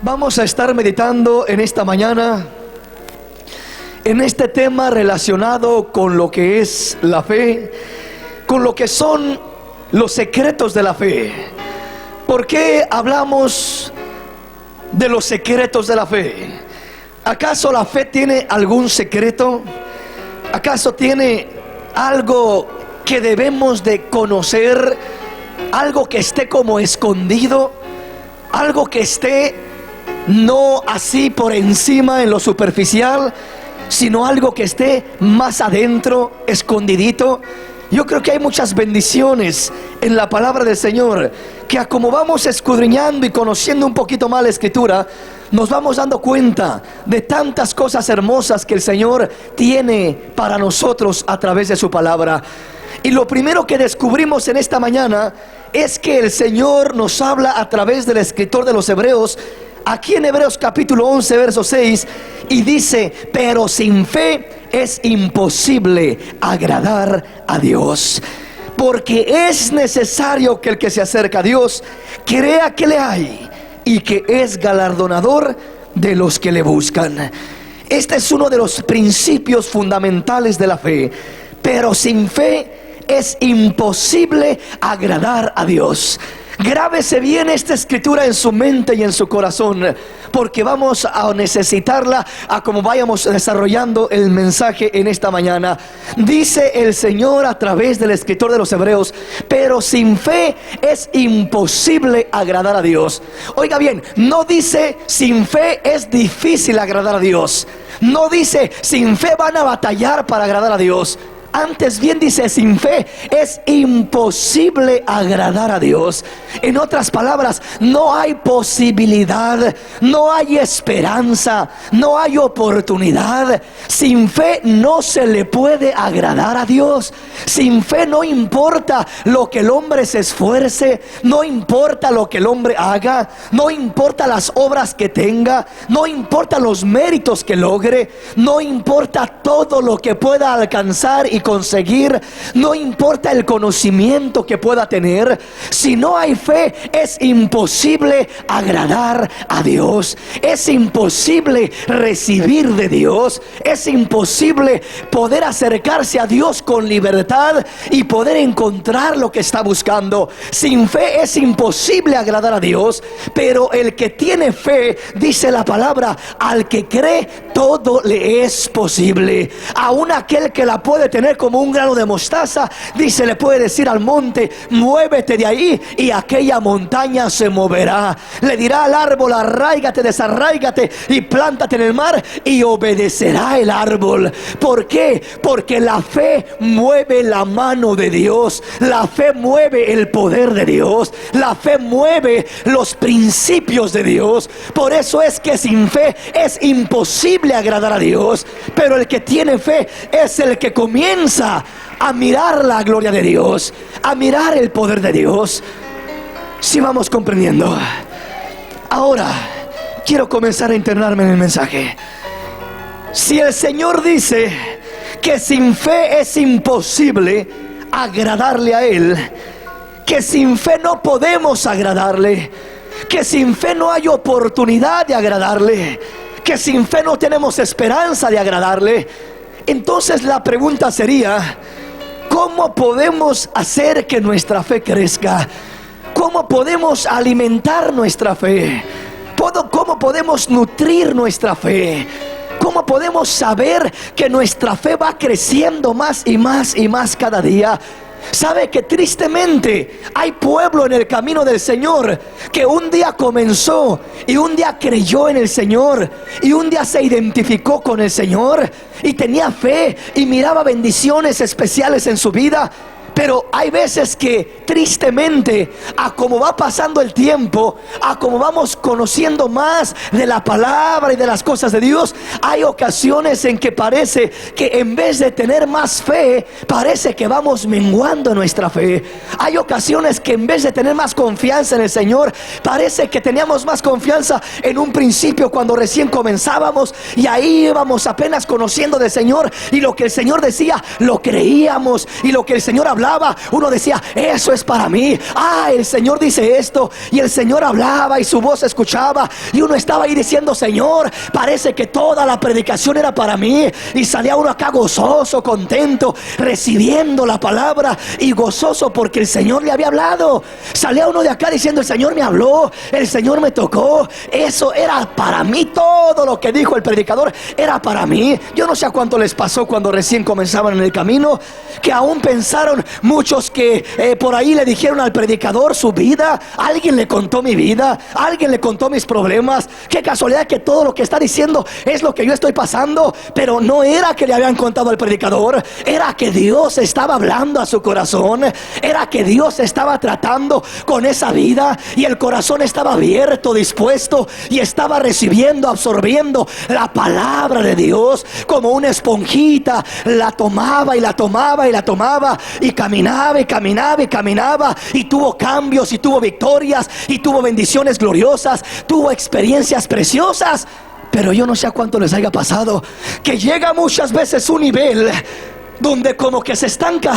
Vamos a estar meditando en esta mañana en este tema relacionado con lo que es la fe, con lo que son los secretos de la fe. ¿Por qué hablamos de los secretos de la fe? ¿Acaso la fe tiene algún secreto? ¿Acaso tiene algo que debemos de conocer? ¿Algo que esté como escondido? ¿Algo que esté no así por encima en lo superficial, sino algo que esté más adentro, escondidito? Yo creo que hay muchas bendiciones en la palabra del Señor, que a como vamos escudriñando y conociendo un poquito más la Escritura, nos vamos dando cuenta de tantas cosas hermosas que el Señor tiene para nosotros a través de su palabra. Y lo primero que descubrimos en esta mañana es que el Señor nos habla a través del escritor de los Hebreos, aquí en Hebreos capítulo 11 verso 6, y dice: pero sin fe es imposible agradar a Dios, porque es necesario que el que se acerca a Dios crea que le hay y que es galardonador de los que le buscan. Este es uno de los principios fundamentales de la fe. Pero sin fe es imposible agradar a Dios. Grábese bien esta escritura en su mente y en su corazón, porque vamos a necesitarla a como vayamos desarrollando el mensaje en esta mañana. Dice el Señor a través del escritor de los Hebreos: pero sin fe es imposible agradar a Dios. Oiga bien, no dice sin fe es difícil agradar a Dios. No dice sin fe van a batallar para agradar a Dios. Antes bien dice: sin fe es imposible agradar a Dios. En otras palabras, no hay posibilidad, no hay esperanza, no hay oportunidad. Sin fe no se le puede agradar a Dios. Sin fe no importa lo que el hombre se esfuerce, no importa lo que el hombre haga, no importa las obras que tenga, no importa los méritos que logre, no importa todo lo que pueda alcanzar y conseguir, no importa el conocimiento que pueda tener. Si no hay fe, es imposible agradar a Dios. Es imposible recibir de Dios. Es imposible poder acercarse a Dios con libertad y poder encontrar lo que está buscando. Sin fe es imposible agradar a Dios. Pero el que tiene fe, dice la palabra, al que cree todo le es posible. Aún aquel que la puede tener como un grano de mostaza, dice, le puede decir al monte: muévete de ahí, y aquella montaña se moverá. Le dirá al árbol: arráigate, desarráigate y plántate en el mar, y obedecerá el árbol. ¿Por qué? Porque la fe mueve la mano de Dios. La fe mueve el poder de Dios. La fe mueve los principios de Dios. Por eso es que sin fe es imposible agradar a Dios. Pero el que tiene fe es el que comienza a mirar la gloria de Dios, a mirar el poder de Dios. Si vamos comprendiendo. Ahora quiero comenzar a internarme en el mensaje. Si el Señor dice que sin fe es imposible agradarle a Él, que sin fe no podemos agradarle, que sin fe no hay oportunidad de agradarle, que sin fe no tenemos esperanza de agradarle, entonces la pregunta sería: ¿cómo podemos hacer que nuestra fe crezca? ¿Cómo podemos alimentar nuestra fe? ¿Cómo podemos nutrir nuestra fe? ¿Cómo podemos saber que nuestra fe va creciendo más y más y más cada día? Sabe que tristemente hay pueblo en el camino del Señor que un día comenzó y un día creyó en el Señor y un día se identificó con el Señor y tenía fe y miraba bendiciones especiales en su vida. Pero hay veces que tristemente, a como va pasando el tiempo, a como vamos conociendo más de la palabra y de las cosas de Dios, hay ocasiones en que parece que en vez de tener más fe, parece que vamos menguando nuestra fe. Hay ocasiones que en vez de tener más confianza en el Señor, parece que teníamos más confianza en un principio cuando recién comenzábamos y ahí íbamos apenas conociendo del Señor, y lo que el Señor decía lo creíamos, y lo que el Señor hablaba hablaba, uno decía, eso es para mí. El Señor dice esto. Y el Señor hablaba y su voz se escuchaba. Y uno estaba ahí diciendo, Señor, parece que toda la predicación era para mí. Y salía uno acá gozoso, contento, recibiendo la palabra y gozoso porque el Señor le había hablado. Salía uno de acá diciendo, el Señor me habló, el Señor me tocó. Eso era para mí. Todo lo que dijo el predicador era para mí. Yo no sé a cuánto les pasó cuando recién comenzaban en el camino, que aún pensaron muchos que por ahí le dijeron al predicador su vida. Alguien le contó mi vida, alguien le contó mis problemas. Qué casualidad que todo lo que está diciendo es lo que yo estoy pasando. Pero no era que le habían contado al predicador, era que Dios estaba hablando a su corazón, era que Dios estaba tratando con esa vida, y el corazón estaba abierto, dispuesto, y estaba recibiendo, absorbiendo la palabra de Dios como una esponjita. La tomaba y la tomaba y la tomaba, y caminaba y caminaba y caminaba, y tuvo cambios y tuvo victorias y tuvo bendiciones gloriosas, tuvo experiencias preciosas. Pero yo no sé a cuánto les haya pasado que llega muchas veces un nivel donde como que se estanca,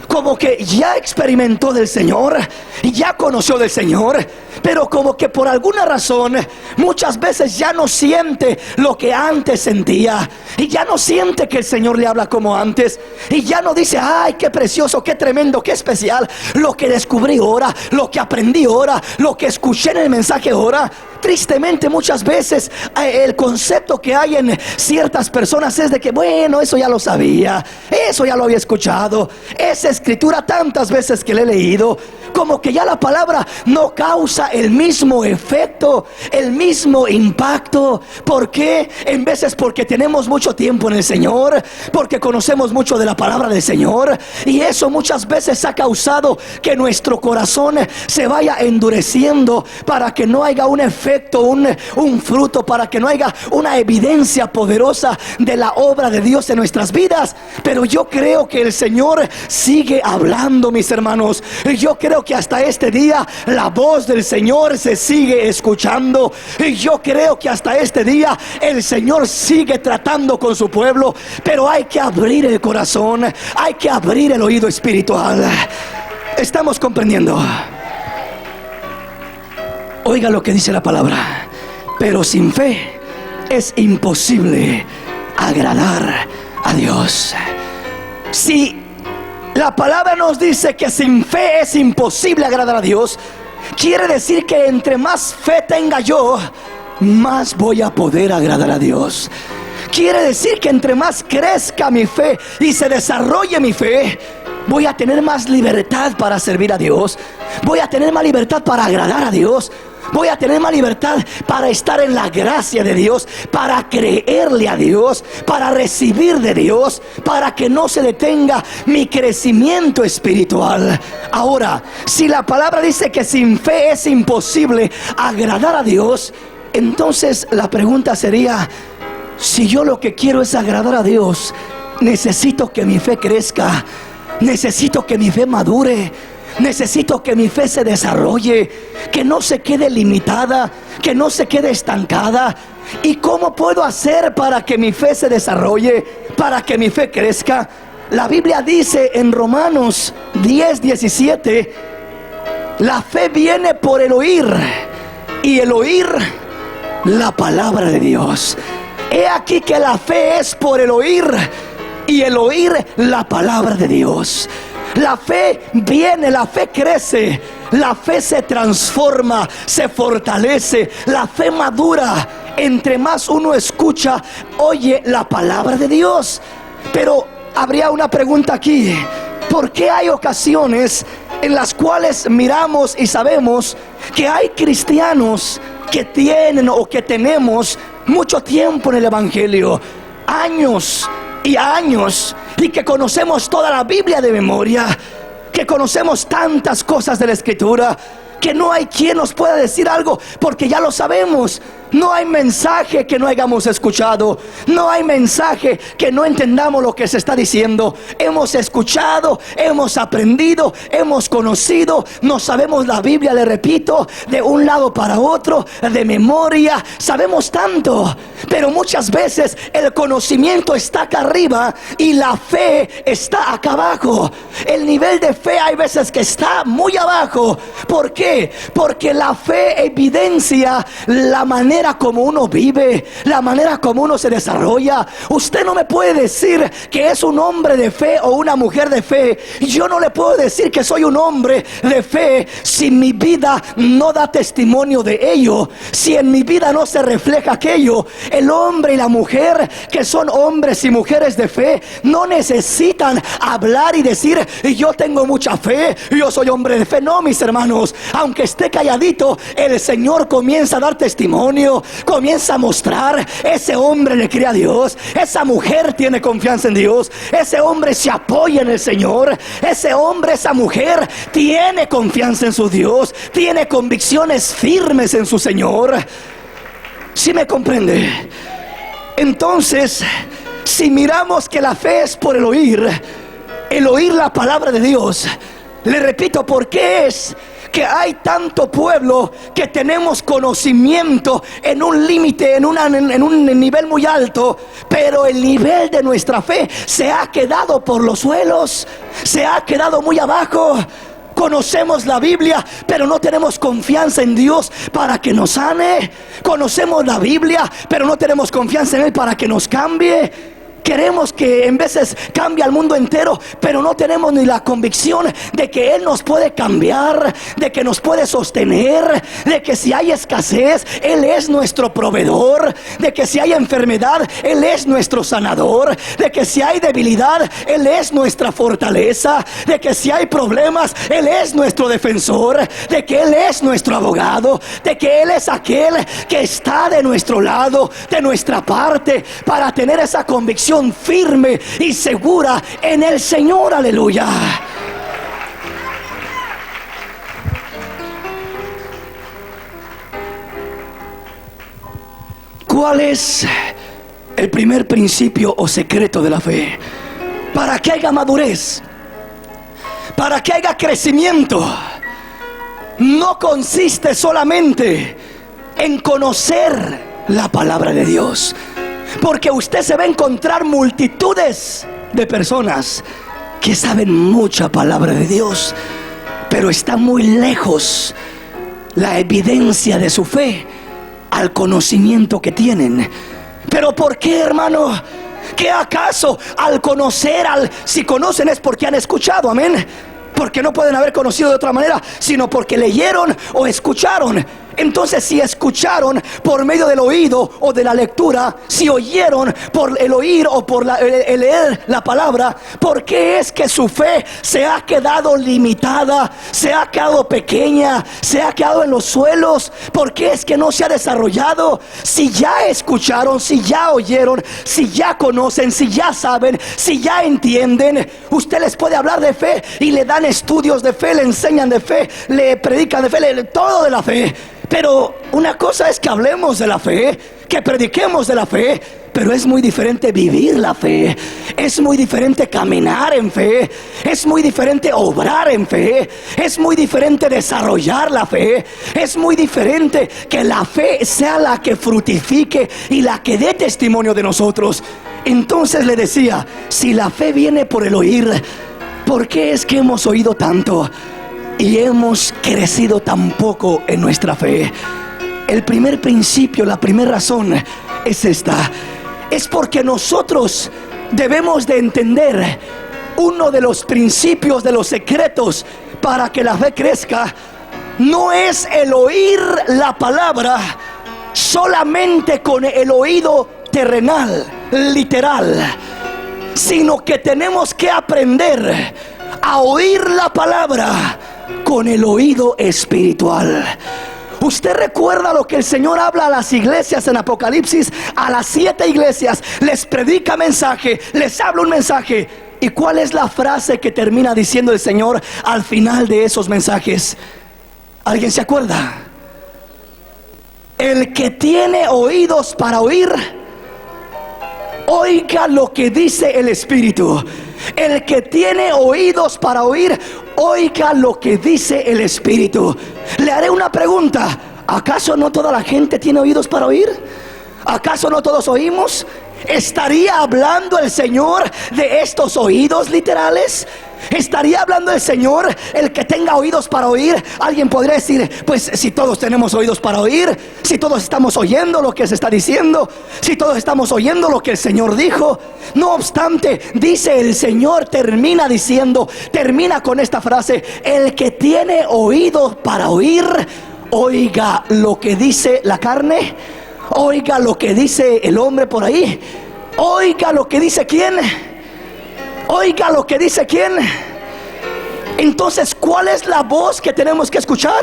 como que ya experimentó del Señor y ya conoció del Señor, pero como que por alguna razón muchas veces ya no siente lo que antes sentía, y ya no siente que el Señor le habla como antes, y ya no dice, ay, qué precioso, qué tremendo, qué especial lo que descubrí ahora, lo que aprendí ahora, lo que escuché en el mensaje ahora. Tristemente muchas veces el concepto que hay en ciertas personas es de que, bueno, eso ya lo sabía, eso ya lo había escuchado, esa escritura tantas veces que le he leído. Como que ya la palabra no causa el mismo efecto, el mismo impacto. ¿Por qué? En veces porque tenemos mucho tiempo en el Señor, porque conocemos mucho de la palabra del Señor, y eso muchas veces ha causado que nuestro corazón se vaya endureciendo, para que no haya un efecto, un fruto, para que no haya una evidencia poderosa de la obra de Dios en nuestras vidas. Pero yo creo que el Señor sigue hablando, mis hermanos. Yo creo que hasta este día la voz del Señor se sigue escuchando, y yo creo que hasta este día el Señor sigue tratando con su pueblo. Pero hay que abrir el corazón, hay que abrir el oído espiritual. ¿Estamos comprendiendo? Oiga lo que dice la palabra: pero sin fe es imposible agradar a Dios. Si la palabra nos dice que sin fe es imposible agradar a Dios, quiere decir que entre más fe tenga yo, más voy a poder agradar a Dios. Quiere decir que entre más crezca mi fe y se desarrolle mi fe, voy a tener más libertad para servir a Dios, voy a tener más libertad para agradar a Dios, voy a tener más libertad para estar en la gracia de Dios, para creerle a Dios, para recibir de Dios, para que no se detenga mi crecimiento espiritual. Ahora, si la palabra dice que sin fe es imposible agradar a Dios, entonces la pregunta sería: si yo lo que quiero es agradar a Dios, necesito que mi fe crezca, necesito que mi fe madure, necesito que mi fe se desarrolle, que no se quede limitada, que no se quede estancada. ¿Y cómo puedo hacer para que mi fe se desarrolle, para que mi fe crezca? La Biblia dice en Romanos 10:17, la fe viene por el oír, y el oír la palabra de Dios. He aquí que la fe es por el oír, y el oír la palabra de Dios. La fe viene, la fe crece, la fe se transforma, se fortalece, la fe madura entre más uno escucha, oye la palabra de Dios. Pero habría una pregunta aquí: ¿por qué hay ocasiones en las cuales miramos y sabemos que hay cristianos que tienen o que tenemos mucho tiempo en el evangelio, años y años, y que conocemos toda la Biblia de memoria, que conocemos tantas cosas de la Escritura, que no hay quien nos pueda decir algo porque ya lo sabemos? No hay mensaje que no hayamos escuchado. No hay mensaje que no entendamos lo que se está diciendo. Hemos escuchado, hemos aprendido, hemos conocido. No sabemos la Biblia, le repito, de un lado para otro, de memoria. Sabemos tanto, pero muchas veces el conocimiento está acá arriba y la fe está acá abajo. El nivel de fe hay veces que está muy abajo. ¿Por qué? Porque la fe evidencia la manera como uno vive, la manera como uno se desarrolla. Usted no me puede decir que es un hombre de fe o una mujer de fe. Yo no le puedo decir que soy un hombre de fe si mi vida no da testimonio de ello, si en mi vida no se refleja aquello. El hombre y la mujer que son hombres y mujeres de fe no necesitan hablar y decir: yo tengo mucha fe, yo soy hombre de fe. No, mis hermanos, aunque esté calladito, el Señor comienza a dar testimonio, comienza a mostrar: ese hombre le cree a Dios, esa mujer tiene confianza en Dios, ese hombre se apoya en el Señor, ese hombre, esa mujer tiene confianza en su Dios, tiene convicciones firmes en su Señor. ¿Sí me comprende? Entonces, si miramos que la fe es por el oír la palabra de Dios, le repito, ¿por qué es que hay tanto pueblo que tenemos conocimiento en un límite, en un nivel muy alto, pero el nivel de nuestra fe se ha quedado por los suelos, se ha quedado muy abajo? Conocemos la Biblia, pero no tenemos confianza en Dios para que nos sane. Conocemos la Biblia, pero no tenemos confianza en Él para que nos cambie. Queremos que en veces cambie al mundo entero, pero no tenemos ni la convicción de que Él nos puede cambiar, de que nos puede sostener, de que si hay escasez, Él es nuestro proveedor, de que si hay enfermedad, Él es nuestro sanador, de que si hay debilidad, Él es nuestra fortaleza, de que si hay problemas, Él es nuestro defensor, de que Él es nuestro abogado, de que Él es aquel que está de nuestro lado, de nuestra parte, para tener esa convicción firme y segura en el Señor. Aleluya. ¿Cuál es el primer principio o secreto de la fe? Para que haya madurez, para que haya crecimiento, no consiste solamente en conocer la palabra de Dios. Porque usted se va a encontrar multitudes de personas que saben mucha palabra de Dios, pero está muy lejos la evidencia de su fe al conocimiento que tienen. ¿Pero por qué, hermano? ¿Qué acaso al conocer, si conocen es porque han escuchado? Amén. Porque no pueden haber conocido de otra manera, sino porque leyeron o escucharon. Entonces, si escucharon por medio del oído o de la lectura, si oyeron por el oír o por el leer la palabra, ¿por qué es que su fe se ha quedado limitada, se ha quedado pequeña, se ha quedado en los suelos? ¿Por qué es que no se ha desarrollado? Si ya escucharon, si ya oyeron, si ya conocen, si ya saben, si ya entienden, usted les puede hablar de fe y le dan estudios de fe, le enseñan de fe, le predican de fe, todo de la fe. Pero una cosa es que hablemos de la fe, que prediquemos de la fe, pero es muy diferente vivir la fe, es muy diferente caminar en fe, es muy diferente obrar en fe, es muy diferente desarrollar la fe, es muy diferente que la fe sea la que fructifique y la que dé testimonio de nosotros. Entonces le decía, si la fe viene por el oír, ¿por qué es que hemos oído tanto y hemos crecido tan poco en nuestra fe? El primer principio, la primera razón es esta: es porque nosotros debemos de entender uno de los principios, de los secretos para que la fe crezca. No es el oír la palabra solamente con el oído terrenal, literal, sino que tenemos que aprender a oír la palabra con el oído espiritual. Usted recuerda lo que el Señor habla a las iglesias en Apocalipsis, a las 7 iglesias, les predica mensaje, les habla un mensaje. ¿Y cuál es la frase que termina diciendo el Señor al final de esos mensajes? ¿Alguien se acuerda? El que tiene oídos para oír, oiga lo que dice el Espíritu. El que tiene oídos para oír, oiga lo que dice el Espíritu. Le haré una pregunta: ¿acaso no toda la gente tiene oídos para oír? ¿Acaso no todos oímos? ¿Estaría hablando el Señor de estos oídos literales? ¿Estaría hablando el Señor el que tenga oídos para oír? Alguien podría decir: pues si todos tenemos oídos para oír, si todos estamos oyendo lo que se está diciendo, si todos estamos oyendo lo que el Señor dijo. No obstante, dice el Señor, termina con esta frase: el que tiene oídos para oír, oiga lo que dice la carne, oiga lo que dice el hombre por ahí, oiga lo que dice quién. Oiga lo que dice quién. Entonces, ¿cuál es la voz que tenemos que escuchar?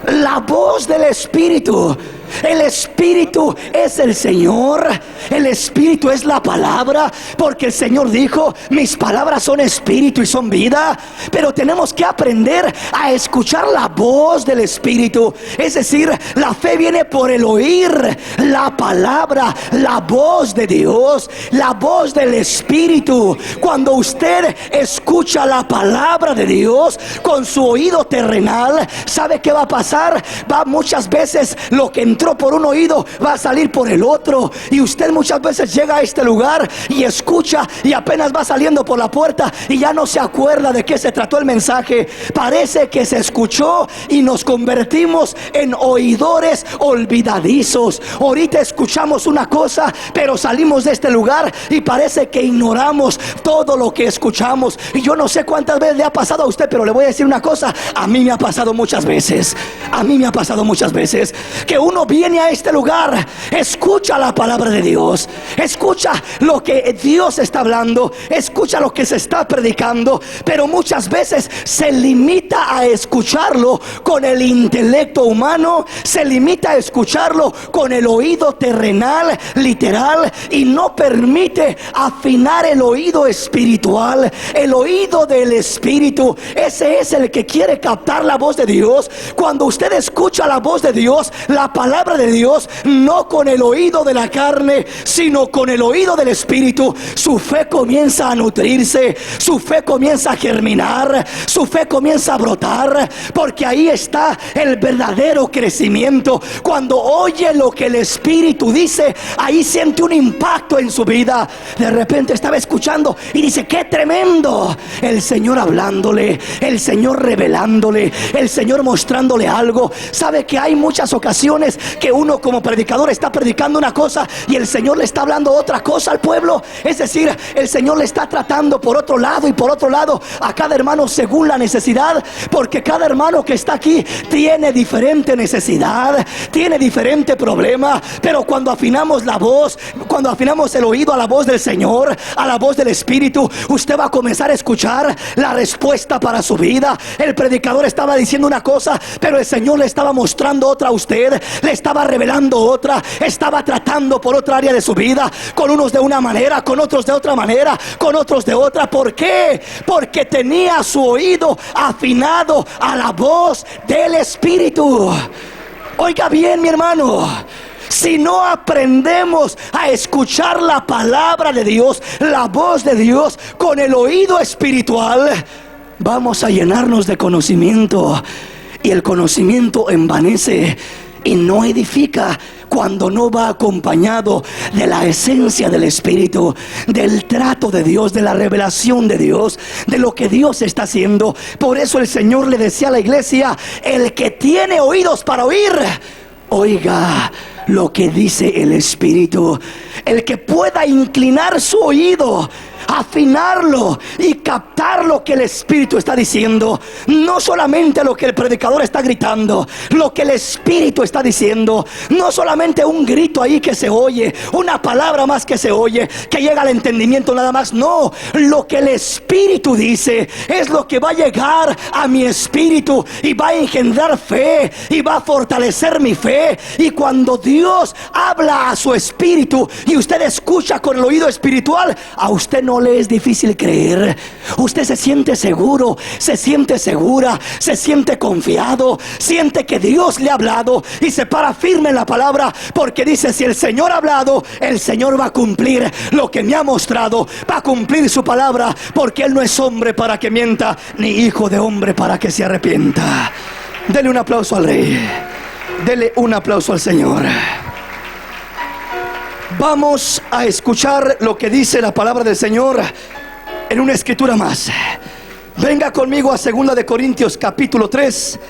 La voz del Espíritu. El Espíritu es el Señor. El Espíritu es la palabra, porque el Señor dijo: mis palabras son espíritu y son vida. Pero tenemos que aprender a escuchar la voz del Espíritu. Es decir, la fe viene por el oír la palabra, la voz de Dios, la voz del Espíritu. Cuando usted escucha la palabra de Dios con su oído terrenal, ¿sabe qué va a pasar? Muchas veces lo que entró por un oído va a salir por el otro, y usted muchas veces llega a este lugar y escucha, y apenas va saliendo por la puerta y ya no se acuerda de qué se trató el mensaje. Parece que se escuchó y nos convertimos en oidores olvidadizos. Ahorita escuchamos una cosa, pero salimos de este lugar y parece que ignoramos todo lo que escuchamos. Y yo no sé cuántas veces le ha pasado a usted, pero le voy a decir una cosa: a mí me ha pasado muchas veces. A mí me ha pasado muchas veces que uno viene a este lugar, escucha la palabra de Dios, escucha lo que Dios está hablando, escucha lo que se está predicando, pero muchas veces se limita a escucharlo con el intelecto humano, se limita a escucharlo con el oído terrenal, literal, y no permite afinar el oído espiritual, el oído del Espíritu. Ese es el que quiere captar la voz de Dios. Cuando usted escucha la voz de Dios, la palabra de Dios, no con el oído de la carne, sino con el oído del Espíritu, su fe comienza a nutrirse, su fe comienza a germinar, su fe comienza a brotar, porque ahí está el verdadero crecimiento. Cuando oye lo que el Espíritu dice, ahí siente un impacto en su vida. De repente estaba escuchando y dice: ¡qué tremendo! El Señor hablándole, el Señor revelándole, el Señor mostrándole algo. Sabe que hay muchas ocasiones que uno como predicador está predicando una cosa y el Señor le está hablando otra cosa al pueblo. Es decir, el Señor le está tratando por otro lado y por otro lado a cada hermano según la necesidad, porque cada hermano que está aquí tiene diferente necesidad, tiene diferente problema. Pero cuando afinamos la voz, cuando afinamos el oído a la voz del Señor, a la voz del Espíritu, usted va a comenzar a escuchar la respuesta para su vida. El predicador estaba diciendo una cosa, pero el Señor le estaba mostrando otra a usted, le estaba revelando otra, estaba tratando por otra área de su vida, con unos de una manera, con otros de otra manera, con otros de otra. ¿Por qué? Porque tenía su oído afinado a la voz del Espíritu. Oiga bien, mi hermano, si no aprendemos a escuchar la palabra de Dios, la voz de Dios con el oído espiritual, vamos a llenarnos de conocimiento, y el conocimiento envanece y no edifica cuando no va acompañado de la esencia del Espíritu, del trato de Dios, de la revelación de Dios, de lo que Dios está haciendo. Por eso el Señor le decía a la iglesia: el que tiene oídos para oír, oiga lo que dice el Espíritu. El que pueda inclinar su oído, afinarlo y captar lo que el Espíritu está diciendo, no solamente lo que el predicador está gritando, lo que el Espíritu está diciendo, no solamente un grito ahí que se oye, una palabra más que se oye, que llega al entendimiento nada más. No, lo que el Espíritu dice es lo que va a llegar a mi espíritu y va a engendrar fe y va a fortalecer mi fe. Y cuando Dios habla a su espíritu y usted escucha con el oído espiritual, a usted no no le es difícil creer. Usted se siente seguro, se siente segura, se siente confiado, siente que Dios le ha hablado y se para firme en la palabra, porque dice: si el Señor ha hablado, el Señor va a cumplir lo que me ha mostrado, va a cumplir su palabra, porque Él no es hombre para que mienta, ni hijo de hombre para que se arrepienta. Dele un aplauso al Rey, dele un aplauso al Señor. Vamos a escuchar lo que dice la palabra del Señor en una escritura más. Venga conmigo a 2 de Corintios capítulo 3,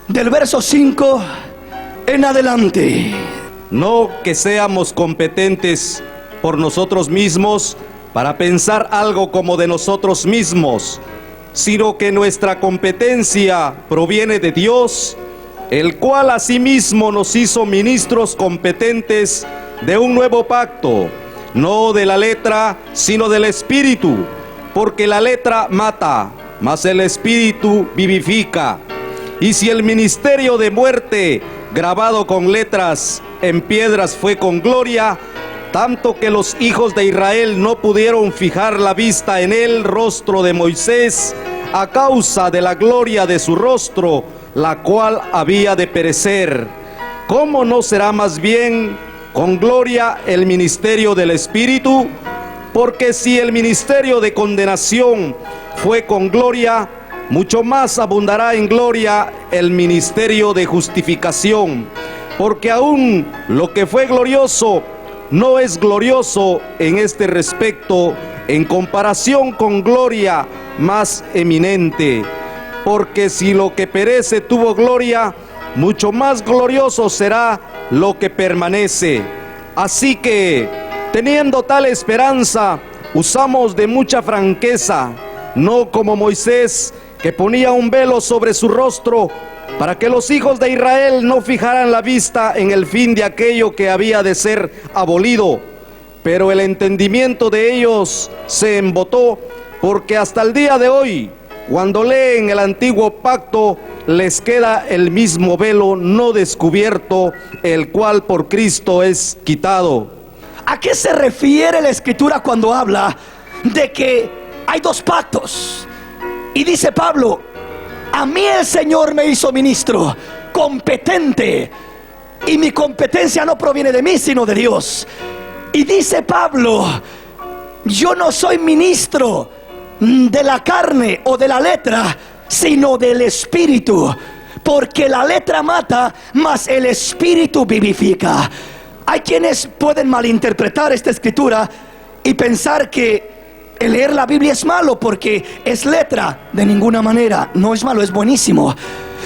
del verso 5 en adelante. No que seamos competentes por nosotros mismos para pensar algo como de nosotros mismos, sino que nuestra competencia proviene de Dios, el cual asimismo nos hizo ministros competentes de un nuevo pacto, no de la letra, sino del Espíritu, porque la letra mata, mas el Espíritu vivifica. Y si el ministerio de muerte, grabado con letras en piedras, fue con gloria, tanto que los hijos de Israel no pudieron fijar la vista en el rostro de Moisés, a causa de la gloria de su rostro, la cual había de perecer. ¿Cómo no será más bien con gloria el ministerio del Espíritu? Porque si el ministerio de condenación fue con gloria, mucho más abundará en gloria el ministerio de justificación. Porque aún lo que fue glorioso no es glorioso en este respecto, en comparación con gloria más eminente. Porque si lo que perece tuvo gloria, mucho más glorioso será lo que permanece. Así que, teniendo tal esperanza, usamos de mucha franqueza, no como Moisés, que ponía un velo sobre su rostro, para que los hijos de Israel no fijaran la vista en el fin de aquello que había de ser abolido. Pero el entendimiento de ellos se embotó, porque hasta el día de hoy, cuando leen el antiguo pacto, les queda el mismo velo no descubierto, el cual por Cristo es quitado. ¿A qué se refiere la Escritura cuando habla de que hay dos pactos? Y dice Pablo: a mí el Señor me hizo ministro competente, y mi competencia no proviene de mí, sino de Dios. Y dice Pablo: yo no soy ministro de la carne o de la letra, sino del Espíritu, porque la letra mata, mas el Espíritu vivifica. Hay quienes pueden malinterpretar esta escritura y pensar que el leer la Biblia es malo porque es letra. De ninguna manera, no es malo, es buenísimo.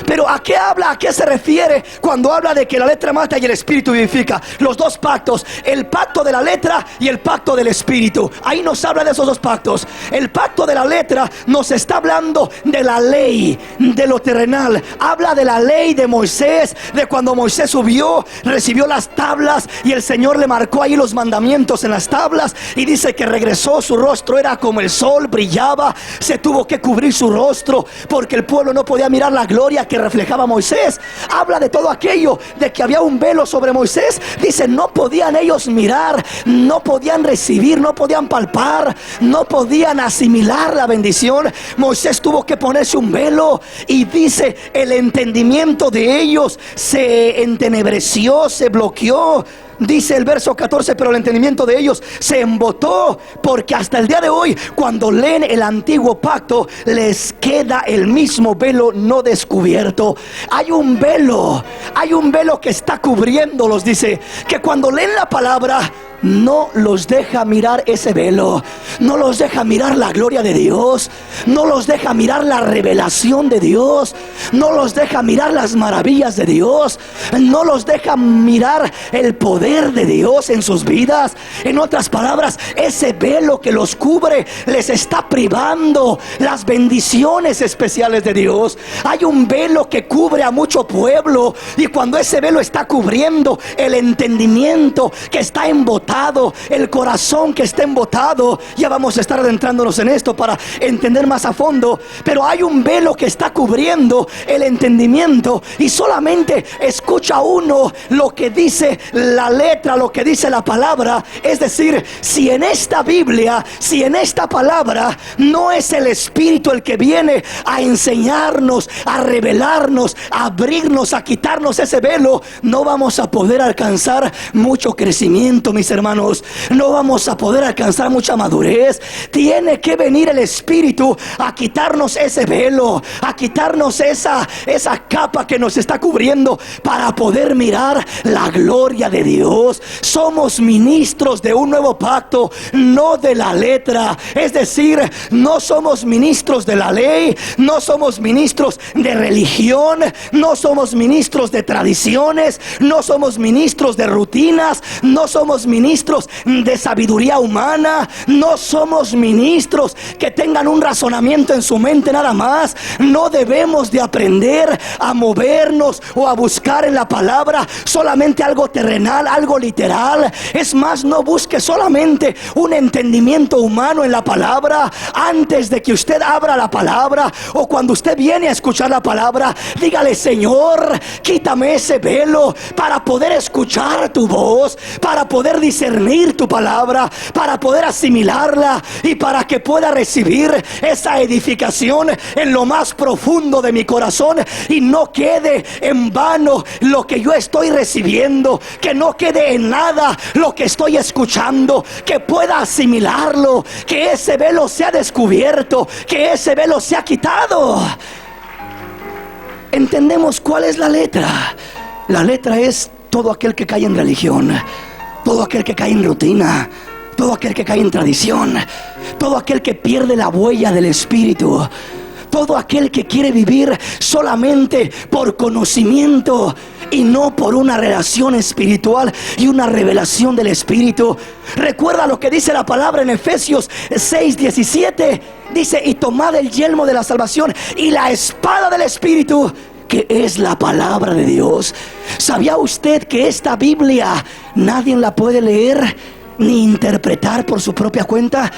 Pero ¿a qué habla? ¿A qué se refiere cuando habla de que la letra mata y el Espíritu vivifica? Los dos pactos, el pacto de la letra y el pacto del Espíritu. Ahí nos habla de esos dos pactos. El pacto de la letra nos está hablando de la ley, de lo terrenal. Habla de la ley de Moisés, de cuando Moisés subió, recibió las tablas y el Señor le marcó ahí los mandamientos en las tablas. Y dice que regresó, su rostro era como el sol, brillaba, se tuvo que cubrir su rostro porque el pueblo no podía mirar la gloria que reflejaba Moisés. Habla de todo aquello, de que había un velo sobre Moisés. Dice: no podían ellos mirar, no podían recibir, no podían palpar, no podían asimilar la bendición. Moisés tuvo que ponerse un velo, y dice: el entendimiento de ellos se entenebreció, se bloqueó. Dice el verso 14: pero el entendimiento de ellos se embotó, porque hasta el día de hoy, cuando leen el antiguo pacto, les queda el mismo velo no descubierto. Hay un velo que está cubriéndolos. Dice que cuando leen la palabra, no los deja mirar ese velo, no los deja mirar la gloria de Dios, no los deja mirar la revelación de Dios, no los deja mirar las maravillas de Dios, no los deja mirar el poder de Dios en sus vidas. En otras palabras, ese velo que los cubre les está privando las bendiciones especiales de Dios. Hay un velo que cubre a mucho pueblo, y cuando ese velo está cubriendo el entendimiento que está embotado, el corazón que está embotado, ya vamos a estar adentrándonos en esto para entender más a fondo, pero hay un velo que está cubriendo el entendimiento, y solamente escucha uno lo que dice la letra lo que dice la palabra, es decir, si en esta Biblia, si en esta palabra no es el Espíritu el que viene a enseñarnos, a revelarnos, a abrirnos, a quitarnos ese velo, no vamos a poder alcanzar mucho crecimiento, mis hermanos. No vamos a poder alcanzar mucha madurez. Tiene que venir el Espíritu a quitarnos ese velo, a quitarnos esa capa que nos está cubriendo, para poder mirar la gloria de Dios. Somos ministros de un nuevo pacto, no de la letra. Es decir, no somos ministros de la ley, no somos ministros de religión, no somos ministros de tradiciones, no somos ministros de rutinas, no somos ministros de sabiduría humana, no somos ministros que tengan un razonamiento en su mente nada más. No debemos de aprender a movernos o a buscar en la palabra solamente algo terrenal, algo literal. Es más, no busque solamente un entendimiento humano en la palabra. Antes de que usted abra la palabra, o cuando usted viene a escuchar la palabra, dígale: Señor, quítame ese velo para poder escuchar tu voz, para poder discernir tu palabra, para poder asimilarla y para que pueda recibir esa edificación en lo más profundo de mi corazón, y no quede en vano lo que yo estoy recibiendo, que no quede en nada lo que estoy escuchando, que pueda asimilarlo, que ese velo sea descubierto, que ese velo sea quitado. Entendemos cuál es la letra. La letra es todo aquel que cae en religión, todo aquel que cae en rutina, todo aquel que cae en tradición, todo aquel que pierde la huella del Espíritu, todo aquel que quiere vivir solamente por conocimiento y no por una relación espiritual y una revelación del Espíritu. Recuerda lo que dice la palabra en Efesios 6:17. Dice: y tomad el yelmo de la salvación y la espada del Espíritu, que es la palabra de Dios. ¿Sabía usted que esta Biblia nadie la puede leer ni interpretar por su propia cuenta?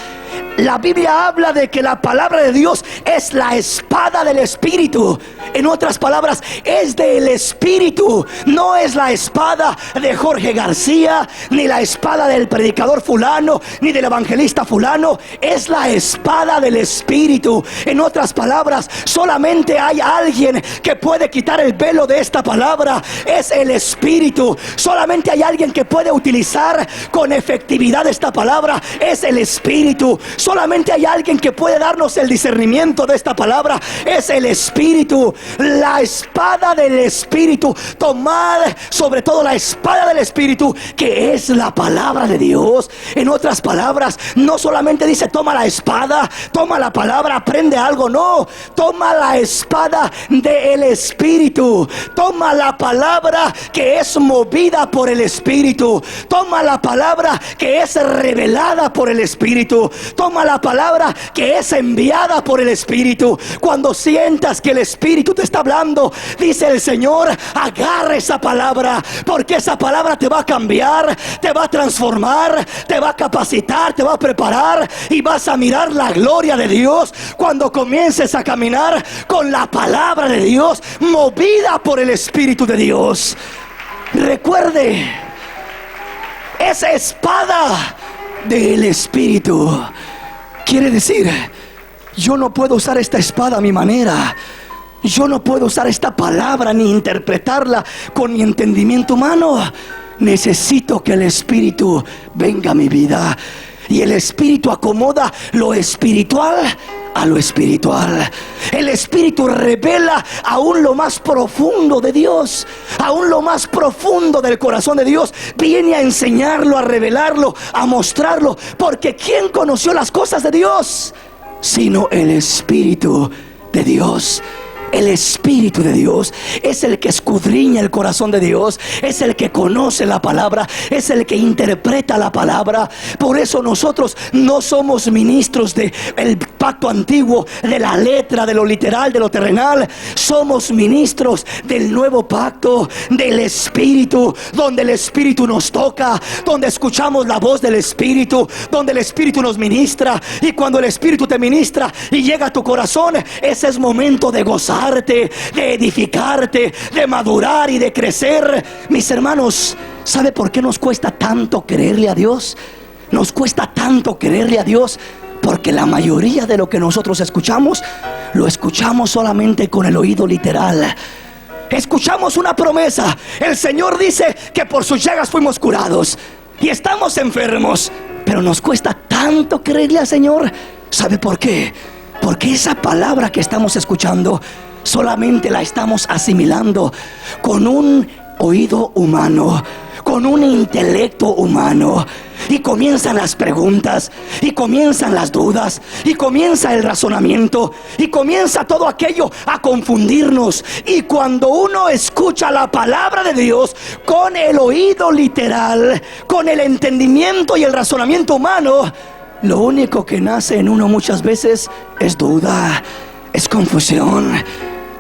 La Biblia habla de que la palabra de Dios es la espada del Espíritu. En otras palabras, es del Espíritu. No es la espada de Jorge García, ni la espada del predicador fulano, ni del evangelista fulano. Es la espada del Espíritu. En otras palabras, solamente hay alguien que puede quitar el velo de esta palabra. Es el Espíritu. Solamente hay alguien que puede utilizar con efectividad esta palabra. Es el Espíritu. Solamente hay alguien que puede darnos el discernimiento de esta palabra. Es el Espíritu. La espada del Espíritu. Tomad sobre todo la espada del Espíritu, que es la palabra de Dios. En otras palabras, no solamente dice toma la espada, toma la palabra, aprende algo. No, toma la espada del Espíritu. Toma la palabra que es movida por el Espíritu. Toma la palabra que es revelada por el Espíritu. Toma la palabra que es enviada por el Espíritu. Cuando sientas que el Espíritu te está hablando, dice el Señor, agarra esa palabra, porque esa palabra te va a cambiar, te va a transformar, te va a capacitar, te va a preparar, y vas a mirar la gloria de Dios cuando comiences a caminar con la palabra de Dios, movida por el Espíritu de Dios. Recuerde, esa espada del Espíritu quiere decir: yo no puedo usar esta espada a mi manera. Yo no puedo usar esta palabra ni interpretarla con mi entendimiento humano. Necesito que el Espíritu venga a mi vida, y el Espíritu acomoda lo espiritual a lo espiritual. El Espíritu revela aún lo más profundo de Dios, aún lo más profundo del corazón de Dios. Viene a enseñarlo, a revelarlo, a mostrarlo, porque ¿quién conoció las cosas de Dios sino el Espíritu de Dios? El Espíritu de Dios es el que escudriña el corazón de Dios, es el que conoce la palabra, es el que interpreta la palabra. Por eso nosotros no somos ministros del pacto antiguo, de la letra, de lo literal, de lo terrenal. Somos ministros del nuevo pacto, del Espíritu, donde el Espíritu nos toca, donde escuchamos la voz del Espíritu, donde el Espíritu nos ministra. Y cuando el Espíritu te ministra y llega a tu corazón, ese es momento de gozar. ayudarte, de edificarte, de madurar y de crecer. Mis hermanos, ¿sabe por qué nos cuesta tanto creerle a Dios? Nos cuesta tanto creerle a Dios porque la mayoría de lo que nosotros escuchamos, lo escuchamos solamente con el oído literal. Escuchamos una promesa. El Señor dice que por sus llagas fuimos curados y estamos enfermos, pero nos cuesta tanto creerle al Señor. ¿Sabe por qué? Porque esa palabra que estamos escuchando solamente la estamos asimilando con un oído humano, con un intelecto humano. Y comienzan las preguntas, y comienzan las dudas, y comienza el razonamiento, y comienza todo aquello a confundirnos. Y cuando uno escucha la palabra de Dios con el oído literal, con el entendimiento y el razonamiento humano, lo único que nace en uno muchas veces es duda, es confusión.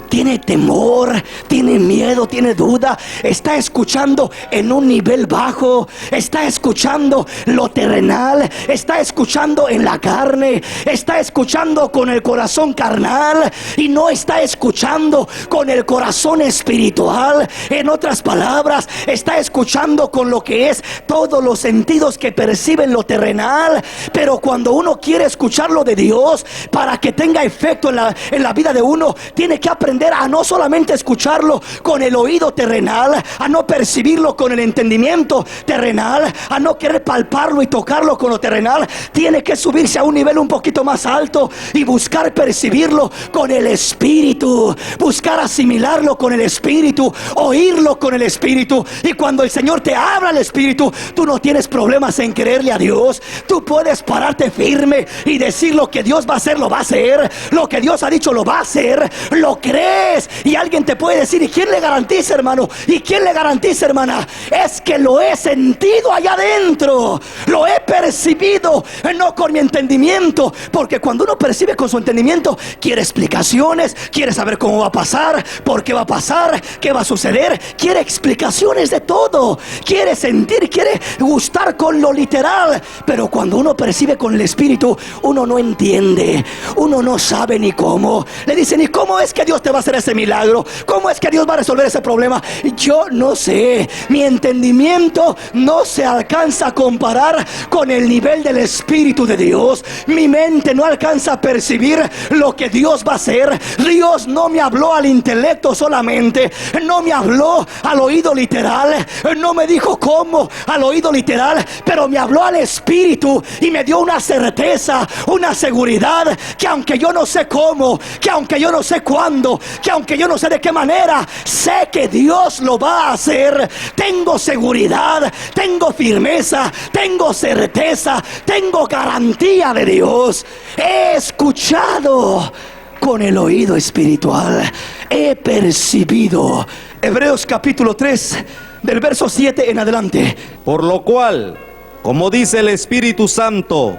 Tiene temor, tiene miedo, tiene duda. Está escuchando en un nivel bajo. Está escuchando lo terrenal. Está escuchando en la carne. Está escuchando con el corazón carnal. Y no está escuchando con el corazón espiritual. En otras palabras, está escuchando con lo que es todos los sentidos que perciben lo terrenal. Pero cuando uno quiere escuchar lo de Dios, para que tenga efecto en la vida de uno, tiene que aprender a no solamente escucharlo con el oído terrenal, a no percibirlo con el entendimiento terrenal, a no querer palparlo y tocarlo con lo terrenal. Tiene que subirse a un nivel un poquito más alto y buscar percibirlo con el Espíritu, buscar asimilarlo con el Espíritu, oírlo con el Espíritu. Y cuando el Señor te habla al Espíritu, tú no tienes problemas en creerle a Dios. Tú puedes pararte firme y decir: lo que Dios va a hacer, lo va a hacer. Lo que Dios ha dicho, lo va a hacer. Lo crees. Y alguien te puede decir: ¿y quién le garantiza, hermano? ¿Y quién le garantiza, hermana? Es que lo he sentido allá adentro, lo he percibido, no con mi entendimiento. Porque cuando uno percibe con su entendimiento, quiere explicaciones, quiere saber cómo va a pasar, por qué va a pasar, qué va a suceder. Quiere explicaciones de todo, quiere sentir, quiere gustar con lo literal. Pero cuando uno percibe con el Espíritu, uno no entiende, uno no sabe ni cómo. Le dicen: ¿y cómo es que Dios te va a hacer ese milagro? ¿Cómo es que Dios va a resolver ese problema? Yo no sé. Mi entendimiento no se alcanza a comparar con el nivel del Espíritu de Dios. Mi mente no alcanza a percibir lo que Dios va a hacer. Dios no me habló al intelecto solamente, no me habló al oído literal, no me dijo cómo al oído literal, pero me habló al Espíritu y me dio una certeza, una seguridad, que aunque yo no sé cómo, que aunque yo no sé cuándo, que aunque yo no sé de qué manera, sé que Dios lo va a hacer. Tengo seguridad, tengo firmeza, tengo certeza, tengo garantía de Dios. He escuchado con el oído espiritual, he percibido. Hebreos capítulo 3, del verso 7 en adelante. Por lo cual, como dice el Espíritu Santo,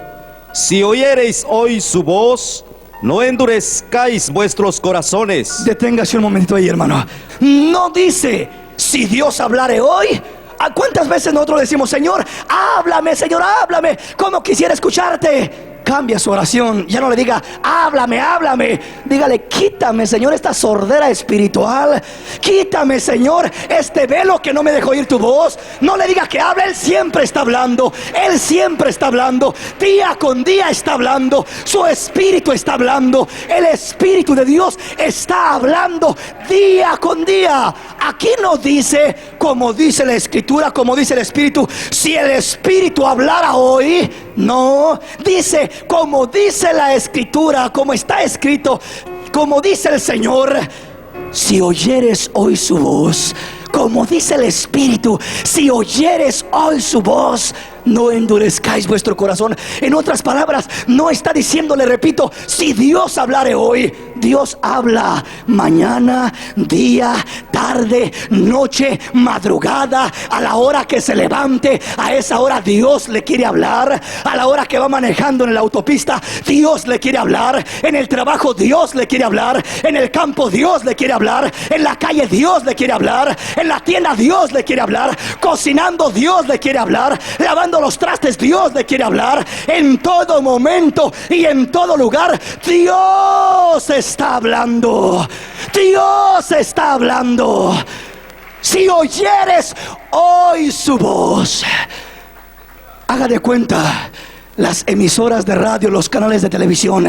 si oyereis hoy su voz, no endurezcáis vuestros corazones. Deténgase un momentito ahí, hermano. No dice: si Dios hablare hoy. ¿A cuántas veces nosotros decimos: Señor, háblame, Señor, háblame, como quisiera escucharte? Cambia su oración. Ya no le diga: háblame, háblame. Dígale: quítame, Señor, esta sordera espiritual. Quítame, Señor, este velo que no me dejó oír tu voz. No le diga que hable. Él siempre está hablando. Él siempre está hablando. Día con día está hablando. Su Espíritu está hablando. El Espíritu de Dios está hablando día con día. Aquí no dice, como dice la Escritura, como dice el Espíritu, si el Espíritu hablara hoy. No, dice como dice la Escritura, como está escrito, como dice el Señor: si oyeres hoy su voz. Como dice el Espíritu: si oyeres hoy su voz, no endurezcáis vuestro corazón. En otras palabras, no está diciendo, le repito, si Dios hablare hoy. Dios habla mañana, día, tarde, noche, madrugada, a la hora que se levante. A esa hora Dios le quiere hablar. A la hora que va manejando en la autopista, Dios le quiere hablar. En el trabajo, Dios le quiere hablar. En el campo, Dios le quiere hablar. En la calle, Dios le quiere hablar. En la tienda, Dios le quiere hablar. Cocinando, Dios le quiere hablar. Lavando los trastes, Dios le quiere hablar. En todo momento y en todo lugar, Dios está hablando. Dios está hablando. Si oyeres hoy su voz. Haga de cuenta, las emisoras de radio, los canales de televisión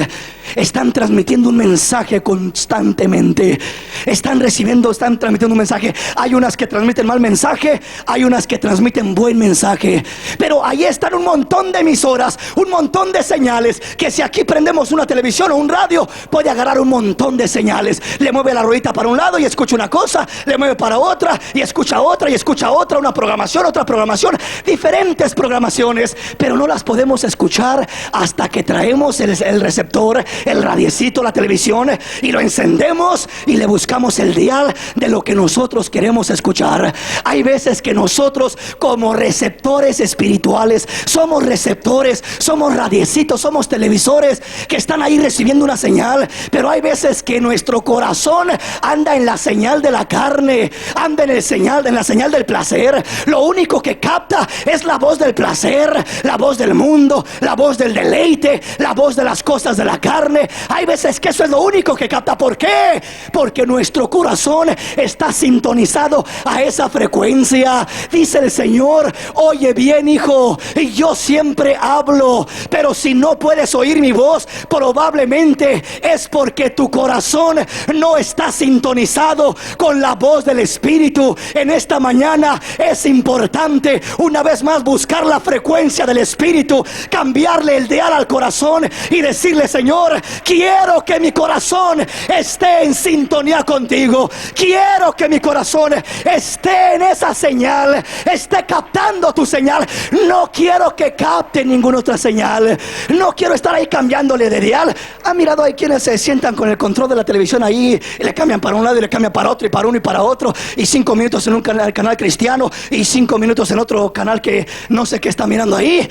están transmitiendo un mensaje constantemente. Están transmitiendo un mensaje. Hay unas que transmiten mal mensaje, hay unas que transmiten buen mensaje. Pero ahí están un montón de emisoras, un montón de señales, que si aquí prendemos una televisión o un radio, puede agarrar un montón de señales. Le mueve la ruedita para un lado y escucha una cosa, le mueve para otra y escucha otra y escucha otra, una programación, otra programación, diferentes programaciones, pero no las podemos escuchar hasta que traemos el receptor, el radiecito, la televisión, y lo encendemos y le buscamos el dial de lo que nosotros queremos escuchar. Hay veces que nosotros, como receptores espirituales, somos receptores, somos radiecitos, somos televisores que están ahí recibiendo una señal, pero hay veces que nuestro corazón anda en la señal de la carne, anda en la señal del placer. Lo único que capta es la voz del placer, la voz del mundo, la voz del deleite, la voz de las cosas de la carne. Hay veces que eso es lo único que capta. ¿Por qué? Porque nuestro corazón está sintonizado a esa frecuencia. Dice el Señor: oye bien, hijo, y yo siempre hablo, pero si no puedes oír mi voz, probablemente es porque tu corazón no está sintonizado con la voz del Espíritu. En esta mañana es importante una vez más buscar la frecuencia del Espíritu, cambiarle el dial al corazón y decirle: Señor, quiero que mi corazón esté en sintonía contigo. Quiero que mi corazón esté en esa señal, esté captando tu señal. No quiero que capte ninguna otra señal. No quiero estar ahí cambiándole de dial. ¿Ha mirado? Hay quienes se sientan con el control de la televisión ahí y le cambian para un lado y le cambian para otro, y para uno y para otro, y 5 minutos en un canal cristiano y 5 minutos en otro canal que no sé qué está mirando ahí,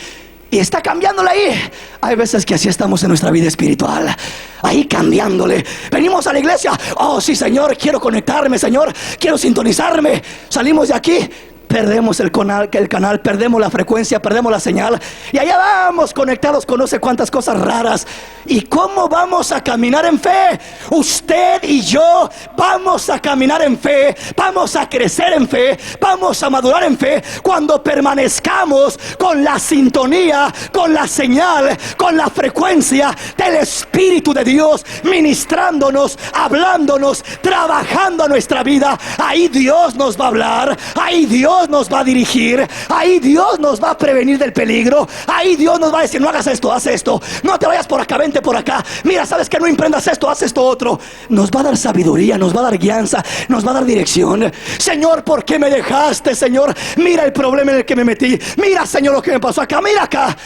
y está cambiándole ahí. Hay veces que así estamos en nuestra vida espiritual, ahí cambiándole. Venimos a la iglesia: oh sí, Señor, quiero conectarme, Señor, quiero sintonizarme. Salimos de aquí, perdemos el canal, perdemos la frecuencia, perdemos la señal, y allá vamos conectados con no sé cuántas cosas raras. ¿Y cómo vamos a caminar en fe? Usted y yo vamos a caminar en fe, vamos a crecer en fe, vamos a madurar en fe cuando permanezcamos con la sintonía, con la señal, con la frecuencia del Espíritu de Dios, ministrándonos, hablándonos, trabajando a nuestra vida. Ahí Dios nos va a hablar, ahí Dios nos va a dirigir, ahí Dios nos va a prevenir del peligro, ahí Dios nos va a decir: no hagas esto, haz esto, no te vayas por acá, vente por acá, mira, sabes que no emprendas esto, haz esto otro. Nos va a dar sabiduría, nos va a dar guianza, nos va a dar dirección. Señor, ¿por qué me dejaste, Señor? Mira el problema en el que me metí, mira, Señor, lo que me pasó acá, mira acá.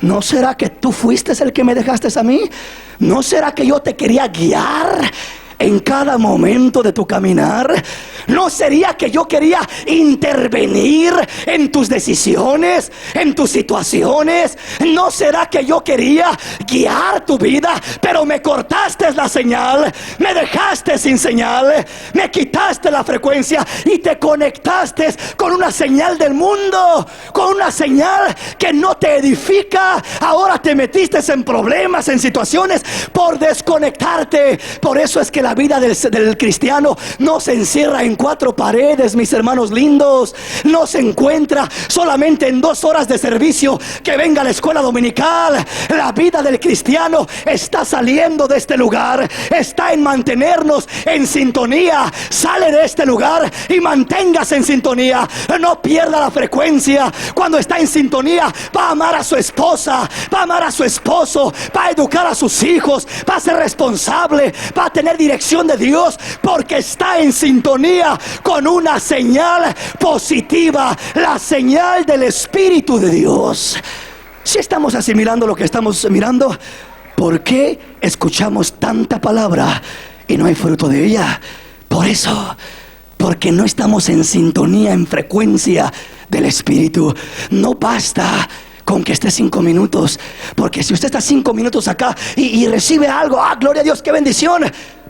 ¿No será que tú fuiste el que me dejaste a mí? ¿No será que yo te quería guiar en cada momento de tu caminar? ¿No sería que yo quería intervenir en tus decisiones, en tus situaciones? ¿No será que yo quería guiar tu vida, pero me cortaste la señal, me dejaste sin señal, me quitaste la frecuencia y te conectaste con una señal del mundo, con una señal que no te edifica? Ahora te metiste en problemas, en situaciones por desconectarte. Por eso es que la vida del cristiano no se encierra en 4 paredes, mis hermanos lindos. No se encuentra solamente en 2 horas de servicio, que venga a la escuela dominical. La vida del cristiano está saliendo de este lugar, está en mantenernos en sintonía. Sale de este lugar y manténgase en sintonía. No pierda la frecuencia. Cuando está en sintonía, va a amar a su esposa, va a amar a su esposo, va a educar a sus hijos, va a ser responsable, va a tener dirección de Dios, porque está en sintonía con una señal positiva, la señal del Espíritu de Dios. Si estamos asimilando lo que estamos mirando, ¿por qué escuchamos tanta palabra y no hay fruto de ella? Por eso, porque no estamos en sintonía, en frecuencia del Espíritu. No basta con que esté 5 minutos, porque si usted está 5 minutos acá y recibe algo, gloria a Dios, qué bendición,